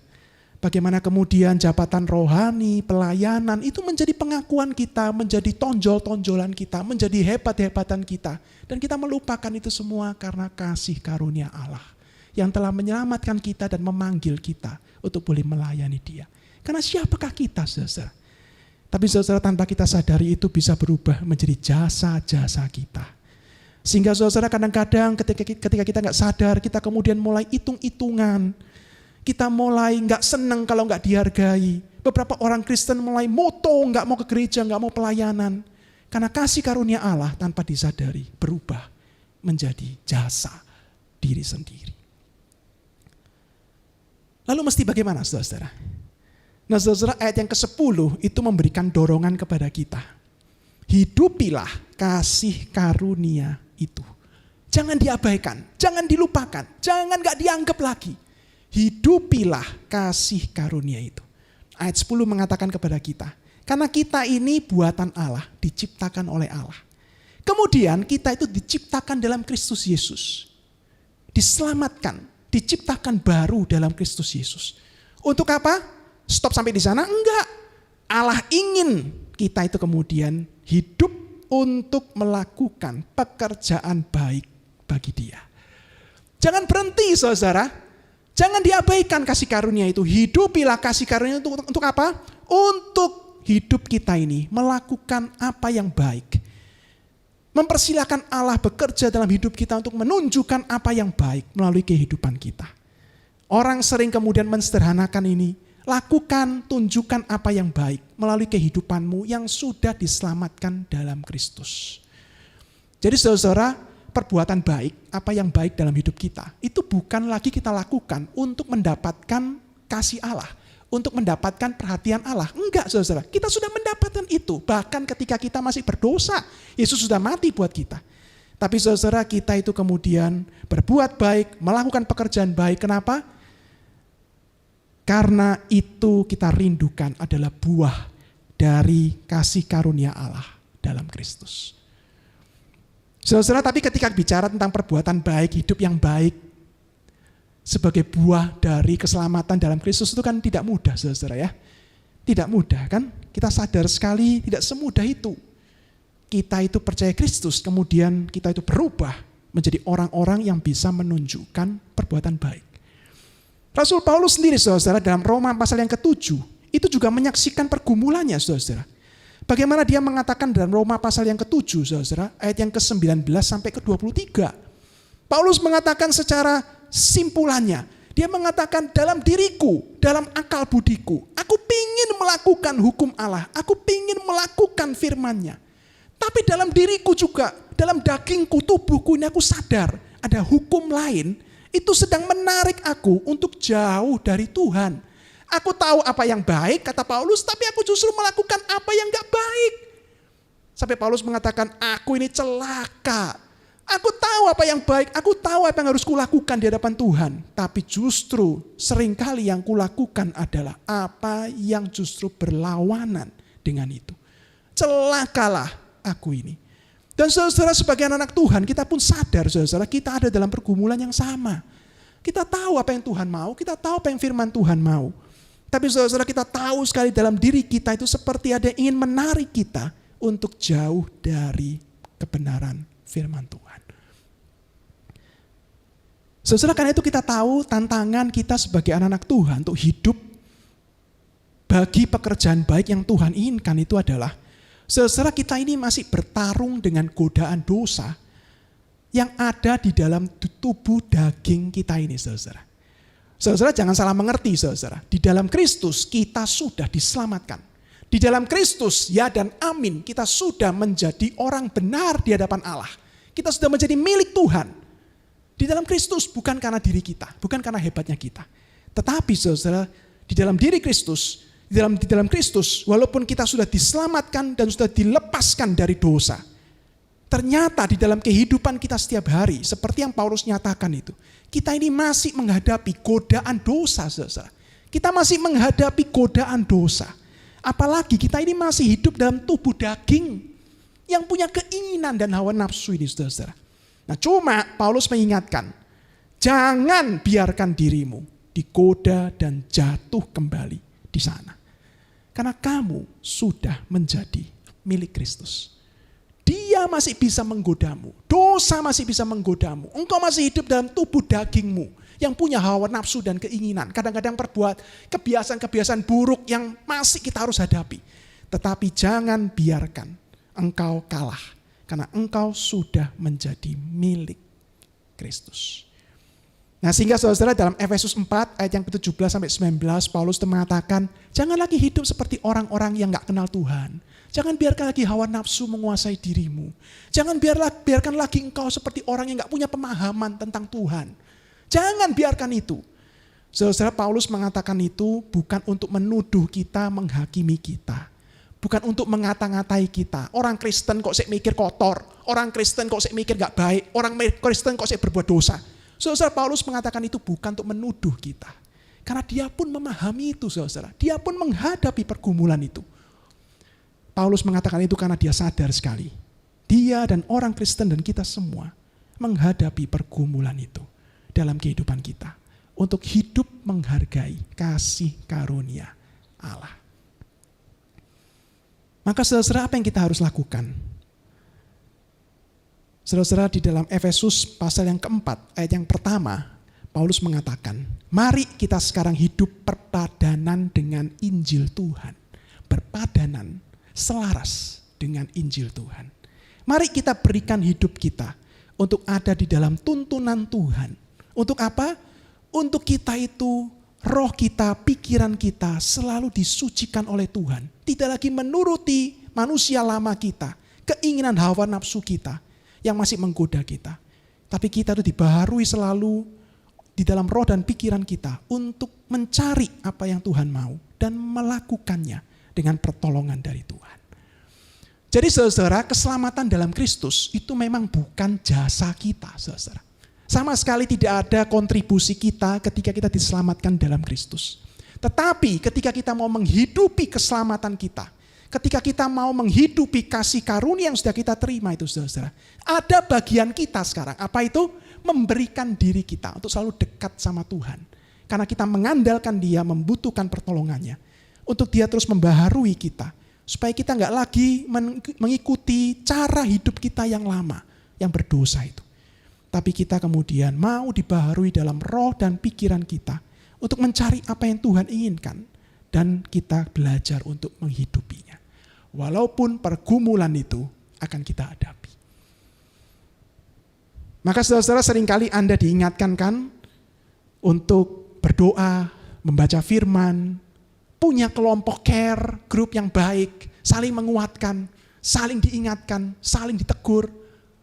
Bagaimana kemudian jabatan rohani, pelayanan itu menjadi pengakuan kita, menjadi tonjol-tonjolan kita, menjadi hebat-hebatan kita. Dan kita melupakan itu semua karena kasih karunia Allah yang telah menyelamatkan kita dan memanggil kita untuk boleh melayani Dia. Karena siapakah kita, saudara? Tapi saudara, tanpa kita sadari itu bisa berubah menjadi jasa-jasa kita. Sehingga saudara kadang-kadang ketika kita nggak sadar, kita kemudian mulai hitung-hitungan. Kita mulai nggak seneng kalau nggak dihargai. Beberapa orang Kristen mulai moto, nggak mau ke gereja, nggak mau pelayanan. Karena kasih karunia Allah tanpa disadari berubah menjadi jasa diri sendiri. Lalu mesti bagaimana saudara-saudara? Nah saudara, ayat yang ke-10 itu memberikan dorongan kepada kita. Hidupilah kasih karunia itu. Jangan diabaikan, jangan dilupakan, jangan gak dianggap lagi. Hidupilah kasih karunia itu. Ayat 10 mengatakan kepada kita, karena kita ini buatan Allah, diciptakan oleh Allah. Kemudian kita itu diciptakan dalam Kristus Yesus. Diselamatkan, diciptakan baru dalam Kristus Yesus. Untuk apa? Stop sampai di sana? Enggak. Allah ingin kita itu kemudian hidup untuk melakukan pekerjaan baik bagi Dia. Jangan berhenti saudara. Jangan diabaikan kasih karunia itu. Hidupilah kasih karunia itu untuk apa? Untuk hidup kita ini melakukan apa yang baik. Mempersilahkan Allah bekerja dalam hidup kita untuk menunjukkan apa yang baik melalui kehidupan kita. Orang sering kemudian mensederhanakan ini. Lakukan, tunjukkan apa yang baik melalui kehidupanmu yang sudah diselamatkan dalam Kristus. Jadi saudara, perbuatan baik, apa yang baik dalam hidup kita, itu bukan lagi kita lakukan untuk mendapatkan kasih Allah, untuk mendapatkan perhatian Allah. Enggak saudara, kita sudah mendapatkan itu. Bahkan ketika kita masih berdosa, Yesus sudah mati buat kita. Tapi saudara, kita itu kemudian berbuat baik, melakukan pekerjaan baik. Kenapa? Karena itu kita rindukan adalah buah dari kasih karunia Allah dalam Kristus. Saudara, tapi ketika bicara tentang perbuatan baik, hidup yang baik, sebagai buah dari keselamatan dalam Kristus itu kan tidak mudah saudara ya. Tidak mudah kan? Kita sadar sekali tidak semudah itu. Kita itu percaya Kristus, kemudian kita itu berubah menjadi orang-orang yang bisa menunjukkan perbuatan baik. Rasul Paulus sendiri saudara dalam Roma pasal yang ke-7 itu juga menyaksikan pergumulannya saudara. Bagaimana dia mengatakan dalam Roma pasal yang ke-7 saudara, ayat yang ke-19 sampai ke-23. Paulus mengatakan secara simpulannya, dia mengatakan dalam diriku, dalam akal budiku, aku pingin melakukan hukum Allah, aku pingin melakukan firman-Nya. Tapi dalam diriku juga, dalam dagingku, tubuhku ini aku sadar ada hukum lain, itu sedang menarik aku untuk jauh dari Tuhan. Aku tahu apa yang baik, kata Paulus, tapi aku justru melakukan apa yang gak baik. Sampai Paulus mengatakan, aku ini celaka. Aku tahu apa yang baik, aku tahu apa yang harus kulakukan di hadapan Tuhan. Tapi justru seringkali yang kulakukan adalah apa yang justru berlawanan dengan itu. Celakalah aku ini. Dan saudara sebagai anak Tuhan, kita pun sadar saudara, kita ada dalam pergumulan yang sama. Kita tahu apa yang Tuhan mau, kita tahu apa yang firman Tuhan mau. Tapi saudara kita tahu sekali dalam diri kita itu seperti ada yang ingin menarik kita untuk jauh dari kebenaran firman Tuhan. Saudara, karena itu kita tahu tantangan kita sebagai anak-anak Tuhan untuk hidup bagi pekerjaan baik yang Tuhan inginkan itu adalah saudara, kita ini masih bertarung dengan godaan dosa yang ada di dalam tubuh daging kita ini, saudara. Saudara, jangan salah mengerti, saudara. Di dalam Kristus kita sudah diselamatkan. Di dalam Kristus, ya dan amin, kita sudah menjadi orang benar di hadapan Allah. Kita sudah menjadi milik Tuhan. Di dalam Kristus, bukan karena diri kita, bukan karena hebatnya kita. Tetapi saudara, di dalam diri Kristus, di dalam Kristus, walaupun kita sudah diselamatkan dan sudah dilepaskan dari dosa, ternyata di dalam kehidupan kita setiap hari, seperti yang Paulus nyatakan itu, kita ini masih menghadapi godaan dosa, saudara. Kita masih menghadapi godaan dosa. Apalagi kita ini masih hidup dalam tubuh daging yang punya keinginan dan hawa nafsu ini, saudara. Nah, cuma Paulus mengingatkan, jangan biarkan dirimu digoda dan jatuh kembali di sana. Karena kamu sudah menjadi milik Kristus. Dia masih bisa menggodamu. Dosa masih bisa menggodamu. Engkau masih hidup dalam tubuh dagingmu yang punya hawa nafsu dan keinginan. Kadang-kadang perbuat kebiasaan-kebiasaan buruk yang masih kita harus hadapi. Tetapi jangan biarkan engkau kalah. Karena engkau sudah menjadi milik Kristus. Nah sehingga saudara-saudara dalam Efesus 4 ayat yang ke-17 sampai 19 Paulus mengatakan, jangan lagi hidup seperti orang-orang yang gak kenal Tuhan. Jangan biarkan lagi hawa nafsu menguasai dirimu. Jangan biarkan lagi engkau seperti orang yang gak punya pemahaman tentang Tuhan. Jangan biarkan itu. Saudara-saudara, Paulus mengatakan itu bukan untuk menuduh kita, menghakimi kita. Bukan untuk mengata-ngatai kita. Orang Kristen kok sih mikir kotor. Orang Kristen kok sih mikir gak baik. Orang Kristen kok sih berbuat dosa. Saudara, Paulus mengatakan itu bukan untuk menuduh kita. Karena dia pun memahami itu, saudara. Dia pun menghadapi pergumulan itu. Paulus mengatakan itu karena dia sadar sekali. Dia dan orang Kristen dan kita semua menghadapi pergumulan itu dalam kehidupan kita. Untuk hidup menghargai kasih karunia Allah. Maka saudara, apa yang kita harus lakukan? Saudara, di dalam Efesus pasal yang keempat, ayat yang pertama, Paulus mengatakan, mari kita sekarang hidup berpadanan dengan Injil Tuhan. Berpadanan, selaras dengan Injil Tuhan. Mari kita berikan hidup kita untuk ada di dalam tuntunan Tuhan. Untuk apa? Untuk kita itu, roh kita, pikiran kita selalu disucikan oleh Tuhan. Tidak lagi menuruti manusia lama kita, keinginan hawa nafsu kita yang masih menggoda kita. Tapi kita itu dibaharui selalu di dalam roh dan pikiran kita untuk mencari apa yang Tuhan mau dan melakukannya dengan pertolongan dari Tuhan. Jadi saudara, keselamatan dalam Kristus itu memang bukan jasa kita, saudara. Sama sekali tidak ada kontribusi kita ketika kita diselamatkan dalam Kristus. Tetapi ketika kita mau menghidupi keselamatan kita, ketika kita mau menghidupi kasih karunia yang sudah kita terima itu saudara, ada bagian kita sekarang. Apa itu? Memberikan diri kita untuk selalu dekat sama Tuhan. Karena kita mengandalkan Dia, membutuhkan pertolongannya. Untuk Dia terus membaharui kita. Supaya kita nggak lagi mengikuti cara hidup kita yang lama, yang berdosa itu. Tapi kita kemudian mau dibaharui dalam roh dan pikiran kita untuk mencari apa yang Tuhan inginkan. Dan kita belajar untuk menghidupinya. Walaupun pergumulan itu akan kita hadapi. Maka saudara-saudara, seringkali Anda diingatkan kan untuk berdoa, membaca firman, punya kelompok care, grup yang baik, saling menguatkan, saling diingatkan, saling ditegur.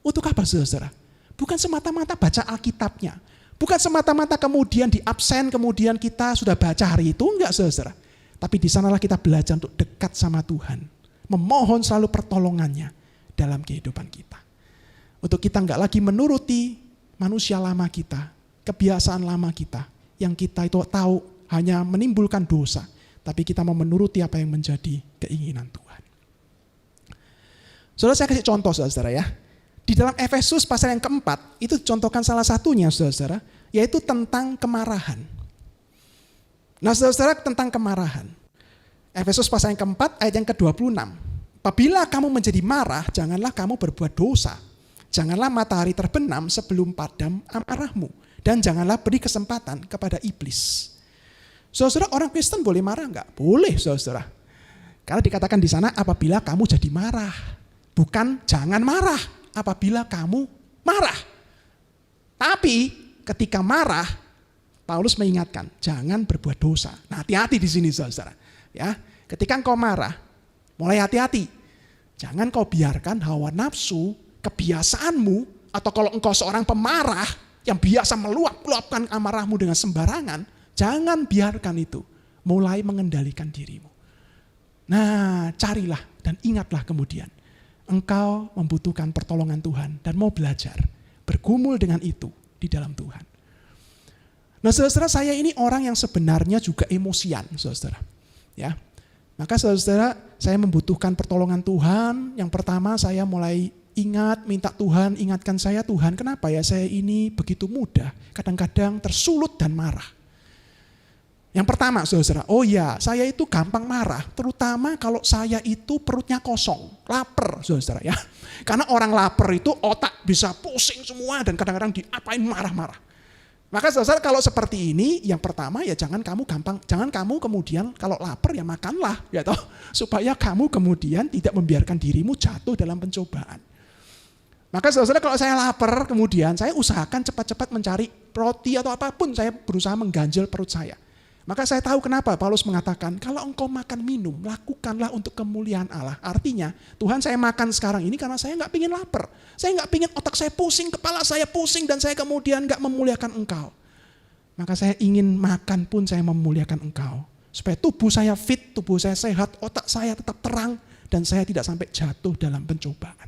Untuk apa saudara-saudara? Bukan semata-mata baca Alkitabnya. Bukan semata-mata kemudian di absen, kemudian kita sudah baca hari itu. Enggak saudara. Tapi di sanalah kita belajar untuk dekat sama Tuhan. Memohon selalu pertolongannya dalam kehidupan kita. Untuk kita enggak lagi menuruti manusia lama kita. Kebiasaan lama kita. Yang kita itu tahu hanya menimbulkan dosa. Tapi kita mau menuruti apa yang menjadi keinginan Tuhan. Saudara, saya kasih contoh saudara ya. Di dalam Efesus pasal yang keempat, itu contohkan salah satunya saudara, yaitu tentang kemarahan. Nah saudara, tentang kemarahan. Efesus pasal yang keempat ayat yang ke-26. Apabila kamu menjadi marah, janganlah kamu berbuat dosa. Janganlah matahari terbenam sebelum padam amarahmu. Dan janganlah beri kesempatan kepada iblis. Saudara, orang Kristen boleh marah enggak? Boleh saudara. Karena dikatakan di sana apabila kamu jadi marah. Bukan jangan marah. Apabila kamu marah. Tapi ketika marah, Paulus mengingatkan, jangan berbuat dosa. Nah, hati-hati di sini saudara. Ya, ketika engkau marah, mulai hati-hati. Jangan kau biarkan hawa nafsu, kebiasaanmu, atau kalau engkau seorang pemarah yang biasa meluapkan amarahmu dengan sembarangan, jangan biarkan itu mulai mengendalikan dirimu. Nah, carilah dan ingatlah kemudian. Engkau membutuhkan pertolongan Tuhan dan mau belajar bergumul dengan itu di dalam Tuhan. Nah, saudara, saya ini orang yang sebenarnya juga emosian, saudara. Ya, maka saudara, saya membutuhkan pertolongan Tuhan. Yang pertama, saya mulai minta Tuhan, ingatkan saya, Tuhan, kenapa ya saya ini begitu mudah, kadang-kadang tersulut dan marah. Yang pertama saudara, oh ya saya itu gampang marah, terutama kalau saya itu perutnya kosong, lapar saudara ya. Karena orang lapar itu otak bisa pusing semua dan kadang-kadang diapain marah-marah. Maka saudara kalau seperti ini, yang pertama ya jangan kamu kemudian kalau lapar ya makanlah ya toh, supaya kamu kemudian tidak membiarkan dirimu jatuh dalam pencobaan. Maka saudara kalau saya lapar kemudian saya usahakan cepat-cepat mencari roti atau apapun, saya berusaha mengganjal perut saya. Maka saya tahu kenapa Paulus mengatakan kalau engkau makan minum lakukanlah untuk kemuliaan Allah. Artinya Tuhan saya makan sekarang ini karena saya nggak pingin lapar. Saya nggak pingin otak saya pusing, kepala saya pusing dan saya kemudian nggak memuliakan engkau. Maka saya ingin makan pun saya memuliakan engkau. Supaya tubuh saya fit, tubuh saya sehat, otak saya tetap terang dan saya tidak sampai jatuh dalam pencobaan.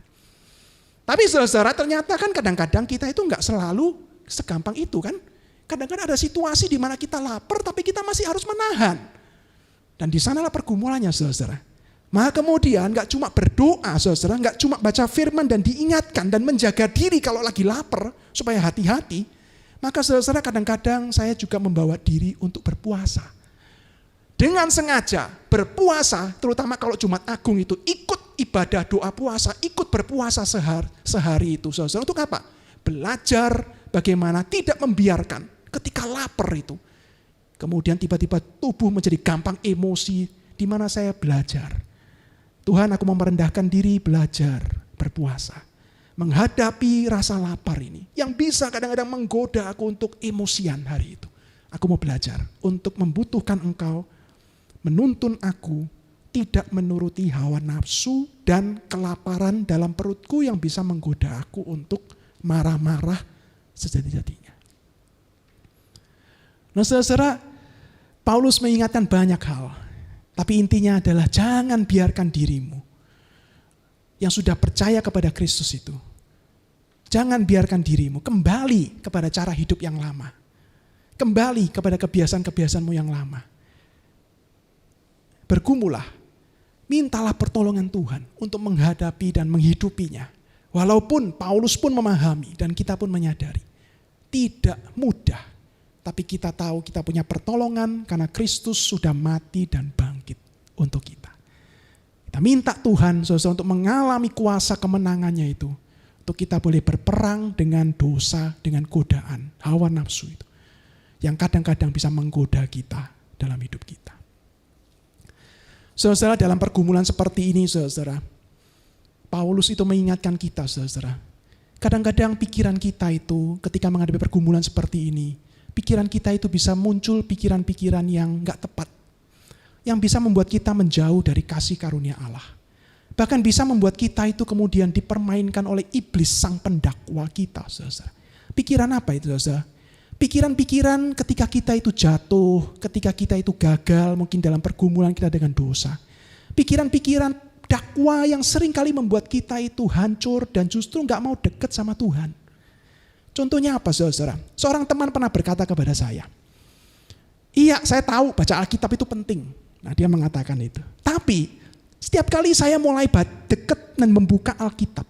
Tapi saudara ternyata kan kadang-kadang kita itu nggak selalu segampang itu kan. Kadang-kadang ada situasi di mana kita lapar tapi kita masih harus menahan. Dan di sanalah pergumulannya saudara. Maka kemudian nggak cuma berdoa saudara, nggak cuma baca firman dan diingatkan dan menjaga diri kalau lagi lapar supaya hati-hati. Maka saudara kadang-kadang saya juga membawa diri untuk berpuasa. Dengan sengaja berpuasa, terutama kalau Jumat Agung itu ikut ibadah doa puasa, ikut berpuasa sehari itu. Saudara untuk apa? Belajar bagaimana tidak membiarkan ketika lapar itu. Kemudian tiba-tiba tubuh menjadi gampang emosi, di mana saya belajar. Tuhan, aku mau merendahkan diri belajar berpuasa. Menghadapi rasa lapar ini, yang bisa kadang-kadang menggoda aku untuk emosian hari itu. Aku mau belajar untuk membutuhkan engkau, menuntun aku, tidak menuruti hawa nafsu dan kelaparan dalam perutku yang bisa menggoda aku untuk marah-marah sejati-jatinya. Nah saudara, Paulus mengingatkan banyak hal. Tapi intinya adalah jangan biarkan dirimu yang sudah percaya kepada Kristus itu. Jangan biarkan dirimu kembali kepada cara hidup yang lama. Kembali kepada kebiasaan-kebiasaanmu yang lama. Bergumulah, mintalah pertolongan Tuhan untuk menghadapi dan menghidupinya. Walaupun Paulus pun memahami dan kita pun menyadari. Tidak mudah, tapi kita tahu kita punya pertolongan karena Kristus sudah mati dan bangkit untuk kita. Kita minta Tuhan saudara untuk mengalami kuasa kemenangannya itu. Untuk kita boleh berperang dengan dosa, dengan godaan, hawa nafsu itu. Yang kadang-kadang bisa menggoda kita dalam hidup kita. Saudara, dalam pergumulan seperti ini, saudara, Paulus itu mengingatkan kita, saudara. Kadang-kadang pikiran kita itu ketika menghadapi pergumulan seperti ini, pikiran kita itu bisa muncul pikiran-pikiran yang gak tepat. Yang bisa membuat kita menjauh dari kasih karunia Allah. Bahkan bisa membuat kita itu kemudian dipermainkan oleh iblis sang pendakwa kita, saudara. Pikiran apa itu, saudara? Pikiran-pikiran ketika kita itu jatuh, ketika kita itu gagal, mungkin dalam pergumulan kita dengan dosa. Pikiran-pikiran dakwa yang seringkali membuat kita itu hancur dan justru gak mau dekat sama Tuhan. Contohnya apa, saudara? Seorang teman pernah berkata kepada saya, iya, saya tahu baca Alkitab itu penting. Nah, dia mengatakan itu. Tapi setiap kali saya mulai dekat dan membuka Alkitab,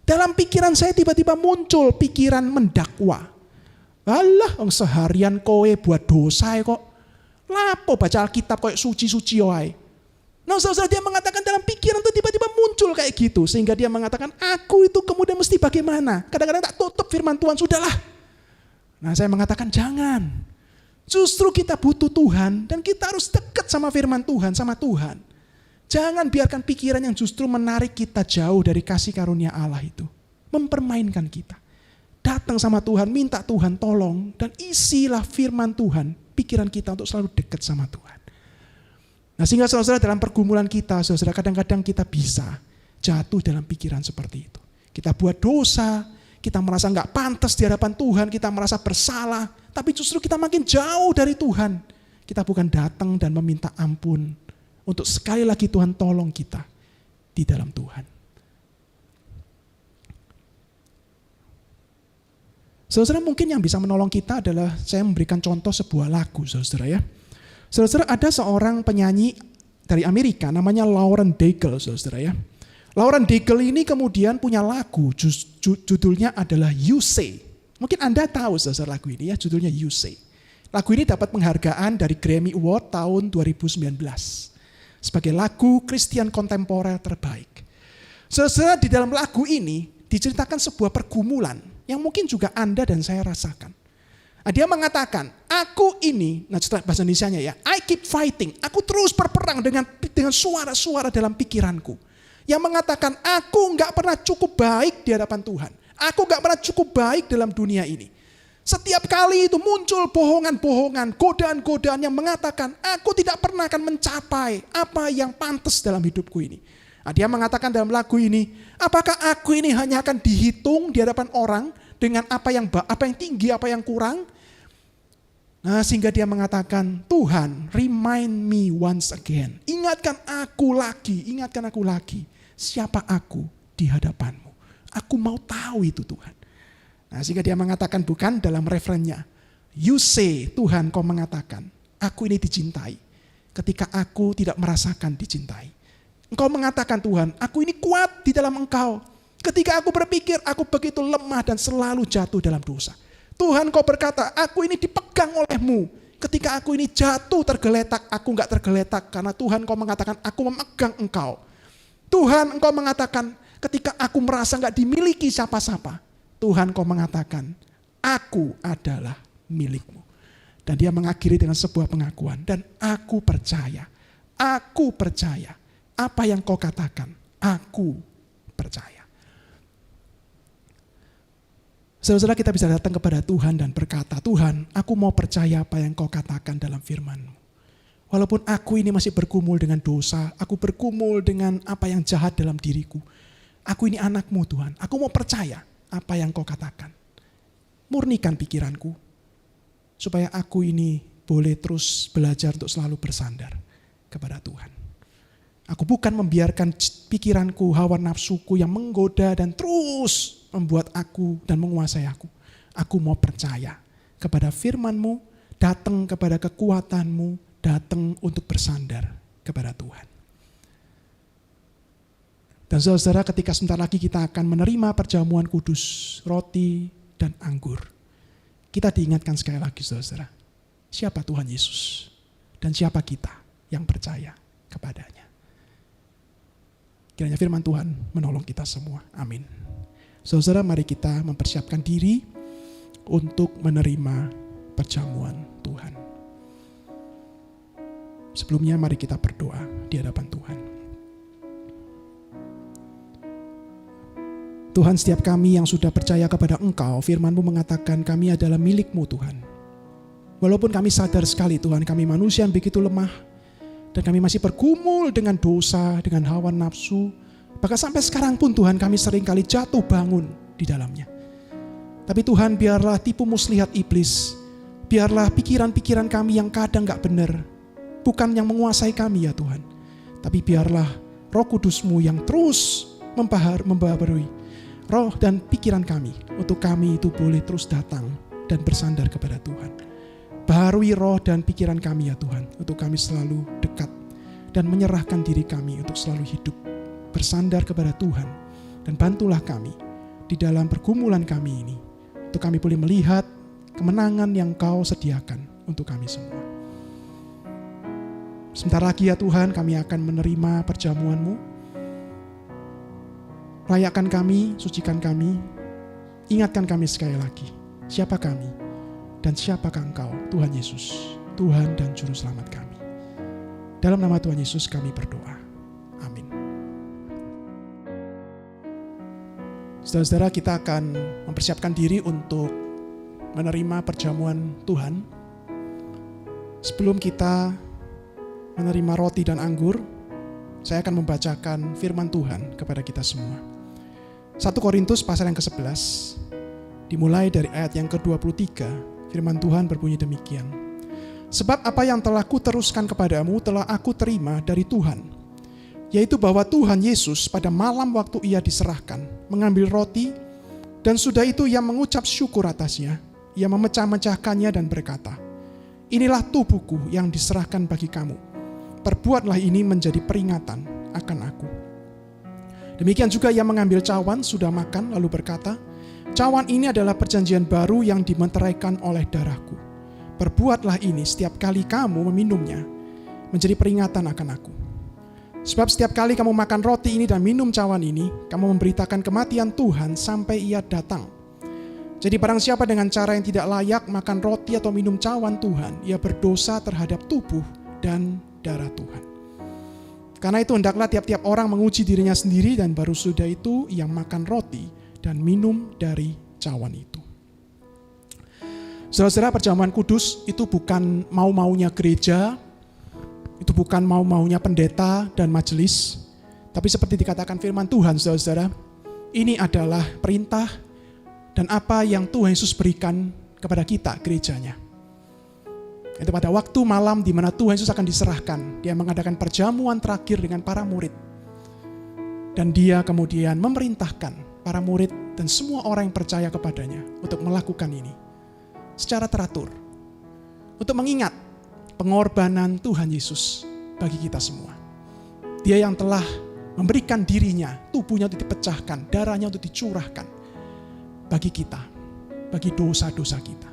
dalam pikiran saya tiba-tiba muncul pikiran mendakwa. Alah, seharian kowe buat dosa kok. Lapo baca Alkitab kok suci-suci wae. Nah, saudara, dia mengatakan dalam pikiran itu tiba-tiba muncul kayak gitu. Sehingga dia mengatakan, aku itu kemudian mesti bagaimana? Kadang-kadang tak tutup firman Tuhan, sudahlah. Nah, saya mengatakan jangan. Justru kita butuh Tuhan dan kita harus dekat sama firman Tuhan, sama Tuhan. Jangan biarkan pikiran yang justru menarik kita jauh dari kasih karunia Allah itu. Mempermainkan kita. Datang sama Tuhan, minta Tuhan tolong dan isilah firman Tuhan, pikiran kita untuk selalu dekat sama Tuhan. Nah, sehingga saudara dalam pergumulan kita, saudara kadang-kadang kita bisa jatuh dalam pikiran seperti itu. Kita buat dosa, kita merasa gak pantas di hadapan Tuhan, kita merasa bersalah, tapi justru kita makin jauh dari Tuhan. Kita bukan datang dan meminta ampun untuk sekali lagi Tuhan tolong kita di dalam Tuhan. Saudara, mungkin yang bisa menolong kita adalah saya memberikan contoh sebuah lagu, saudara ya. Saudara, ada seorang penyanyi dari Amerika namanya Lauren Daigle, saudara ya. Lauren Daigle ini kemudian punya lagu, judulnya adalah You Say. Mungkin Anda tahu saudara lagu ini ya, judulnya You Say. Lagu ini dapat penghargaan dari Grammy Award tahun 2019 sebagai lagu Kristen kontemporer terbaik. Saudara, di dalam lagu ini diceritakan sebuah pergumulan yang mungkin juga Anda dan saya rasakan. Nah, dia mengatakan, aku ini, nah bahasa Indonesianya ya, I keep fighting, aku terus berperang dengan suara-suara dalam pikiranku. Yang mengatakan, aku nggak pernah cukup baik di hadapan Tuhan. Aku nggak pernah cukup baik dalam dunia ini. Setiap kali itu muncul bohongan-bohongan, godaan-godaan yang mengatakan, aku tidak pernah akan mencapai apa yang pantas dalam hidupku ini. Nah, dia mengatakan dalam lagu ini, apakah aku ini hanya akan dihitung di hadapan orang dengan apa yang tinggi, apa yang kurang? Nah, sehingga dia mengatakan, Tuhan, remind me once again. Ingatkan aku lagi, siapa aku di hadapanmu. Aku mau tahu itu Tuhan. Nah, sehingga dia mengatakan bukan dalam referennya. You say, Tuhan kau mengatakan, aku ini dicintai. Ketika aku tidak merasakan dicintai. Engkau mengatakan Tuhan, aku ini kuat di dalam Engkau. Ketika aku berpikir, aku begitu lemah dan selalu jatuh dalam dosa. Tuhan kau berkata, aku ini dipegang oleh-Mu. Ketika aku ini jatuh tergeletak, aku enggak tergeletak. Karena Tuhan kau mengatakan, aku memegang Engkau. Tuhan engkau mengatakan, ketika aku merasa enggak dimiliki siapa-siapa, Tuhan kau mengatakan, aku adalah milik-Mu. Dan dia mengakhiri dengan sebuah pengakuan. Dan aku percaya, apa yang kau katakan, aku percaya. Saudara-saudara, kita bisa datang kepada Tuhan dan berkata, Tuhan, aku mau percaya apa yang kau katakan dalam firman-Mu. Walaupun aku ini masih bergumul dengan dosa, aku bergumul dengan apa yang jahat dalam diriku. Aku ini anak-Mu Tuhan, aku mau percaya apa yang kau katakan. Murnikan pikiranku, supaya aku ini boleh terus belajar untuk selalu bersandar kepada Tuhan. Aku bukan membiarkan pikiranku, hawa nafsuku yang menggoda dan terus membuat aku dan menguasai aku. Aku mau percaya kepada firman-Mu, datang kepada kekuatan-Mu, datang untuk bersandar kepada Tuhan. Dan saudara, ketika sebentar lagi kita akan menerima perjamuan kudus, roti dan anggur, kita diingatkan sekali lagi saudara, siapa Tuhan Yesus dan siapa kita yang percaya kepadanya. Kiranya firman Tuhan menolong kita semua. Amin. Saudara, mari kita mempersiapkan diri untuk menerima perjamuan Tuhan. Sebelumnya mari kita berdoa di hadapan Tuhan. Tuhan, setiap kami yang sudah percaya kepada Engkau, firman-Mu mengatakan kami adalah milik-Mu Tuhan. Walaupun kami sadar sekali Tuhan, kami manusia yang begitu lemah, dan kami masih bergumul dengan dosa, dengan hawa nafsu. Bahkan sampai sekarang pun Tuhan, kami seringkali jatuh bangun di dalamnya. Tapi Tuhan, biarlah tipu muslihat iblis, biarlah pikiran-pikiran kami yang kadang gak benar, bukan yang menguasai kami ya Tuhan, tapi biarlah Roh Kudus-Mu yang terus membaharui roh dan pikiran kami, untuk kami itu boleh terus datang dan bersandar kepada Tuhan. Baharui roh dan pikiran kami ya Tuhan, untuk kami selalu dekat dan menyerahkan diri kami untuk selalu hidup bersandar kepada Tuhan. Dan bantulah kami di dalam pergumulan kami ini, untuk kami boleh melihat kemenangan yang Kau sediakan untuk kami semua. Sebentar lagi ya Tuhan, kami akan menerima perjamuan-Mu. Layakkan kami, sucikan kami, ingatkan kami sekali lagi, siapa kami dan siapakah Engkau, Tuhan Yesus, Tuhan dan Juru Selamat kami. Dalam nama Tuhan Yesus kami berdoa. Amin. Saudara-saudara, kita akan mempersiapkan diri untuk menerima perjamuan Tuhan. Sebelum kita menerima roti dan anggur, saya akan membacakan firman Tuhan kepada kita semua. 1 Korintus pasal yang ke-11, dimulai dari ayat yang ke-23, firman Tuhan berbunyi demikian. Sebab apa yang telah kuteruskan kepadamu telah aku terima dari Tuhan, yaitu bahwa Tuhan Yesus pada malam waktu ia diserahkan, mengambil roti, dan sudah itu ia mengucap syukur atasnya, ia memecah-mecahkannya dan berkata, inilah tubuhku yang diserahkan bagi kamu. Perbuatlah ini menjadi peringatan akan aku. Demikian juga ia mengambil cawan, sudah makan, lalu berkata, cawan ini adalah perjanjian baru yang dimeteraikan oleh darahku. Perbuatlah ini setiap kali kamu meminumnya, menjadi peringatan akan aku. Sebab setiap kali kamu makan roti ini dan minum cawan ini, kamu memberitakan kematian Tuhan sampai ia datang. Jadi barang siapa dengan cara yang tidak layak makan roti atau minum cawan Tuhan, ia berdosa terhadap tubuh dan darah Tuhan. Karena itu hendaklah tiap-tiap orang menguji dirinya sendiri, dan baru sudah itu ia makan roti dan minum dari cawan itu. Saudara-saudara, perjamuan kudus itu bukan mau-maunya gereja, itu bukan mau-maunya pendeta dan majelis, tapi seperti dikatakan firman Tuhan, saudara-saudara, ini adalah perintah dan apa yang Tuhan Yesus berikan kepada kita, gerejanya. Itu pada waktu malam di mana Tuhan Yesus akan diserahkan, dia mengadakan perjamuan terakhir dengan para murid. Dan dia kemudian memerintahkan para murid dan semua orang yang percaya kepadanya untuk melakukan ini secara teratur. Untuk mengingat pengorbanan Tuhan Yesus bagi kita semua. Dia yang telah memberikan dirinya, tubuhnya untuk dipecahkan, darahnya untuk dicurahkan bagi kita, bagi dosa-dosa kita.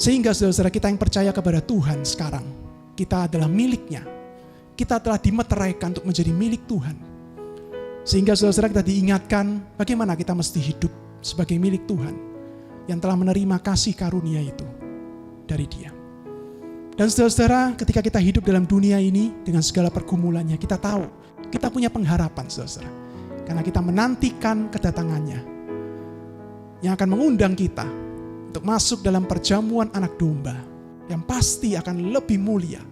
Sehingga saudara-saudara, kita yang percaya kepada Tuhan sekarang, kita adalah miliknya. Kita telah dimeteraikan untuk menjadi milik Tuhan. Sehingga saudara-saudara, kita diingatkan bagaimana kita mesti hidup sebagai milik Tuhan yang telah menerima kasih karunia itu dari Dia. Dan saudara-saudara, ketika kita hidup dalam dunia ini dengan segala pergumulannya, kita tahu kita punya pengharapan, saudara-saudara. Karena kita menantikan kedatangannya yang akan mengundang kita untuk masuk dalam perjamuan anak domba yang pasti akan lebih mulia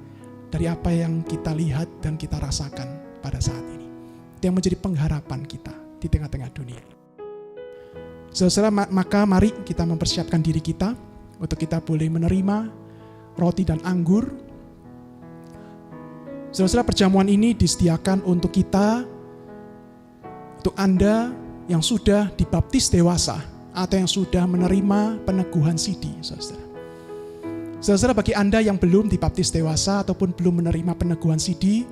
dari apa yang kita lihat dan kita rasakan pada saat ini. Itu yang menjadi pengharapan kita di tengah-tengah dunia. Saudara, maka mari kita mempersiapkan diri kita untuk kita boleh menerima roti dan anggur. Saudara, perjamuan ini disediakan untuk kita, untuk Anda yang sudah dibaptis dewasa atau yang sudah menerima peneguhan sidi, saudara. Saudara, bagi Anda yang belum dibaptis dewasa ataupun belum menerima peneguhan sidi,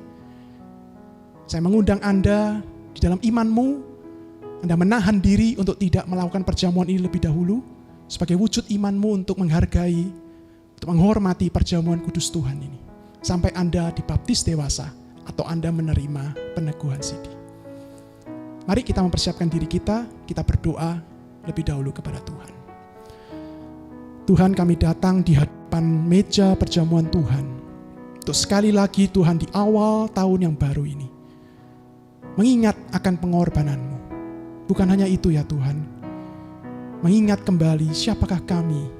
saya mengundang Anda di dalam imanmu, Anda menahan diri untuk tidak melakukan perjamuan ini lebih dahulu, sebagai wujud imanmu untuk menghargai, untuk menghormati perjamuan kudus Tuhan ini, sampai Anda dibaptis dewasa atau Anda menerima peneguhan sidi. Mari kita mempersiapkan diri kita berdoa lebih dahulu kepada Tuhan. Tuhan, kami datang di hadapan meja perjamuan Tuhan untuk sekali lagi Tuhan di awal tahun yang baru ini mengingat akan pengorbanan-Mu. Bukan hanya itu ya Tuhan, mengingat kembali siapakah kami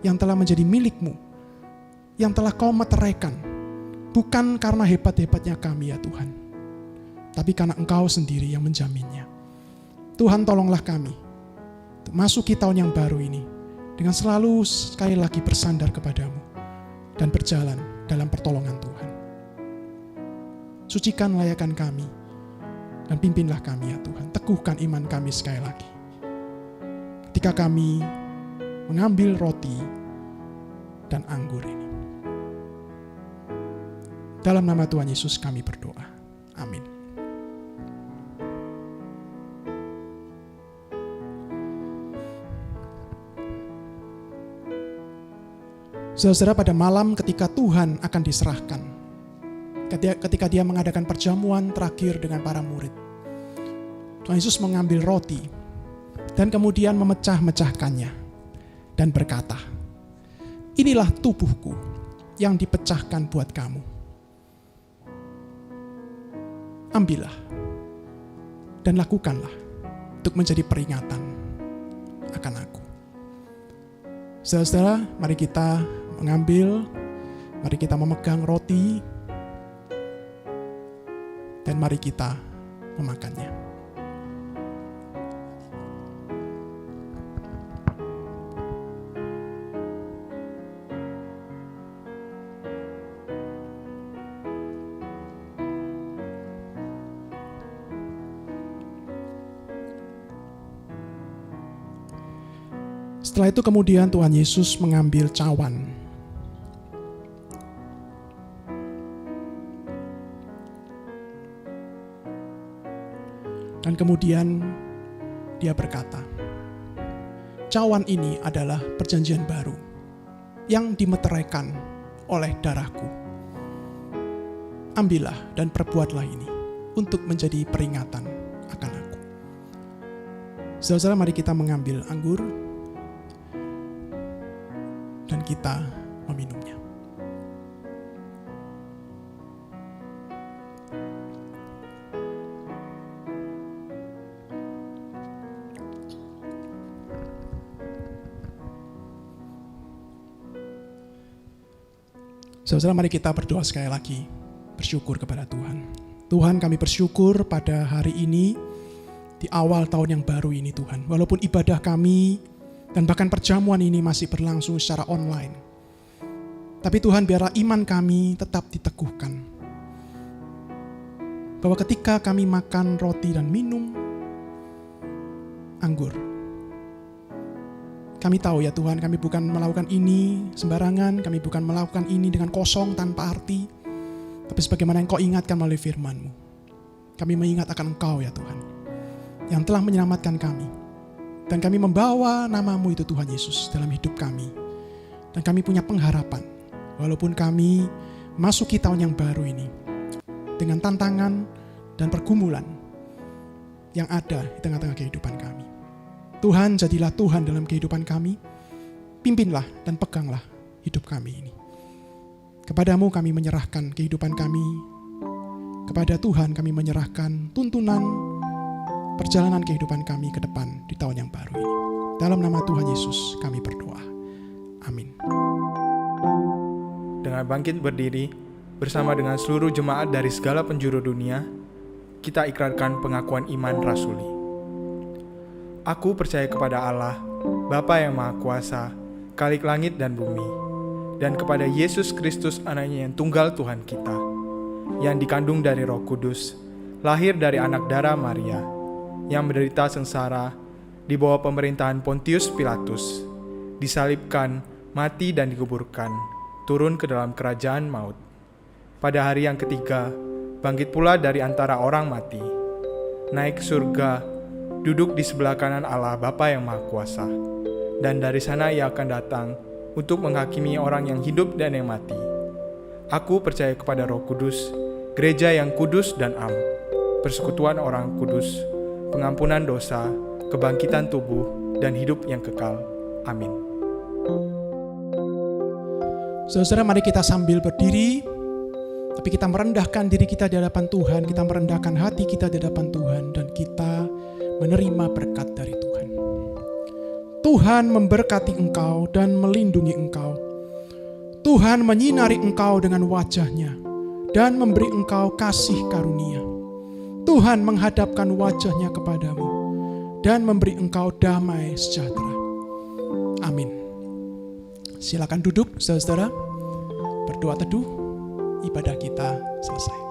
yang telah menjadi milik-Mu, yang telah Kau meteraikan, bukan karena hebat-hebatnya kami ya Tuhan, tapi karena Engkau sendiri yang menjaminnya. Tuhan, tolonglah kami masuki tahun yang baru ini dengan selalu sekali lagi bersandar kepadamu dan berjalan dalam pertolongan Tuhan. Sucikan layakan kami dan pimpinlah kami ya Tuhan. Teguhkan iman kami sekali lagi ketika kami mengambil roti dan anggur ini. Dalam nama Tuhan Yesus kami berdoa. Amin. Saudara, pada malam ketika Tuhan akan diserahkan, ketika dia mengadakan perjamuan terakhir dengan para murid, Tuhan Yesus mengambil roti dan kemudian memecah-mecahkannya dan berkata, "Inilah tubuhku yang dipecahkan buat kamu. Ambillah dan lakukanlah untuk menjadi peringatan akan aku." Saudara, mari kita mari kita memegang roti, dan mari kita memakannya. Setelah itu kemudian Tuhan Yesus mengambil cawan. Dan kemudian dia berkata, "Cawan ini adalah perjanjian baru yang dimeteraikan oleh darahku. Ambillah dan perbuatlah ini untuk menjadi peringatan akan aku." Saudara, mari kita mengambil anggur dan kita meminumnya. Saudara, mari kita berdoa sekali lagi, bersyukur kepada Tuhan. Tuhan, kami bersyukur pada hari ini, di awal tahun yang baru ini Tuhan. Walaupun ibadah kami dan bahkan perjamuan ini masih berlangsung secara online. Tapi Tuhan, biarlah iman kami tetap diteguhkan. Bahwa ketika kami makan roti dan minum anggur, kami tahu ya Tuhan, kami bukan melakukan ini sembarangan, kami bukan melakukan ini dengan kosong tanpa arti, tapi sebagaimana Engkau ingatkan melalui firman-Mu. Kami mengingat akan Engkau ya Tuhan, yang telah menyelamatkan kami. Dan kami membawa nama-Mu itu Tuhan Yesus dalam hidup kami. Dan kami punya pengharapan, walaupun kami masuki tahun yang baru ini, dengan tantangan dan pergumulan yang ada di tengah-tengah kehidupan kami. Tuhan, jadilah Tuhan dalam kehidupan kami, pimpinlah dan peganglah hidup kami ini. Kepadamu kami menyerahkan kehidupan kami, kepada Tuhan kami menyerahkan tuntunan perjalanan kehidupan kami ke depan di tahun yang baru ini. Dalam nama Tuhan Yesus kami berdoa. Amin. Dengan bangkit berdiri, bersama dengan seluruh jemaat dari segala penjuru dunia, kita ikrarkan pengakuan iman rasuli. Aku percaya kepada Allah, Bapa yang Maha Kuasa, Khalik langit dan bumi, dan kepada Yesus Kristus anaknya yang tunggal Tuhan kita, yang dikandung dari Roh Kudus, lahir dari anak darah Maria, yang menderita sengsara di bawah pemerintahan Pontius Pilatus, disalibkan, mati dan dikuburkan, turun ke dalam kerajaan maut. Pada hari yang ketiga, bangkit pula dari antara orang mati, naik ke surga, duduk di sebelah kanan Allah Bapa yang Maha Kuasa, dan dari sana Ia akan datang untuk menghakimi orang yang hidup dan yang mati. Aku percaya kepada Roh Kudus, gereja yang kudus dan am, persekutuan orang kudus, pengampunan dosa, kebangkitan tubuh, dan hidup yang kekal. Amin. Saudara, mari kita sambil berdiri, tapi kita merendahkan diri kita di hadapan Tuhan, kita merendahkan hati kita di hadapan Tuhan, dan kita menerima berkat dari Tuhan. Tuhan memberkati engkau dan melindungi engkau. Tuhan menyinari engkau dengan wajah-Nya dan memberi engkau kasih karunia. Tuhan menghadapkan wajah-Nya kepadamu dan memberi engkau damai sejahtera. Amin. Silakan duduk, saudara. Berdoa teduh, ibadah kita selesai.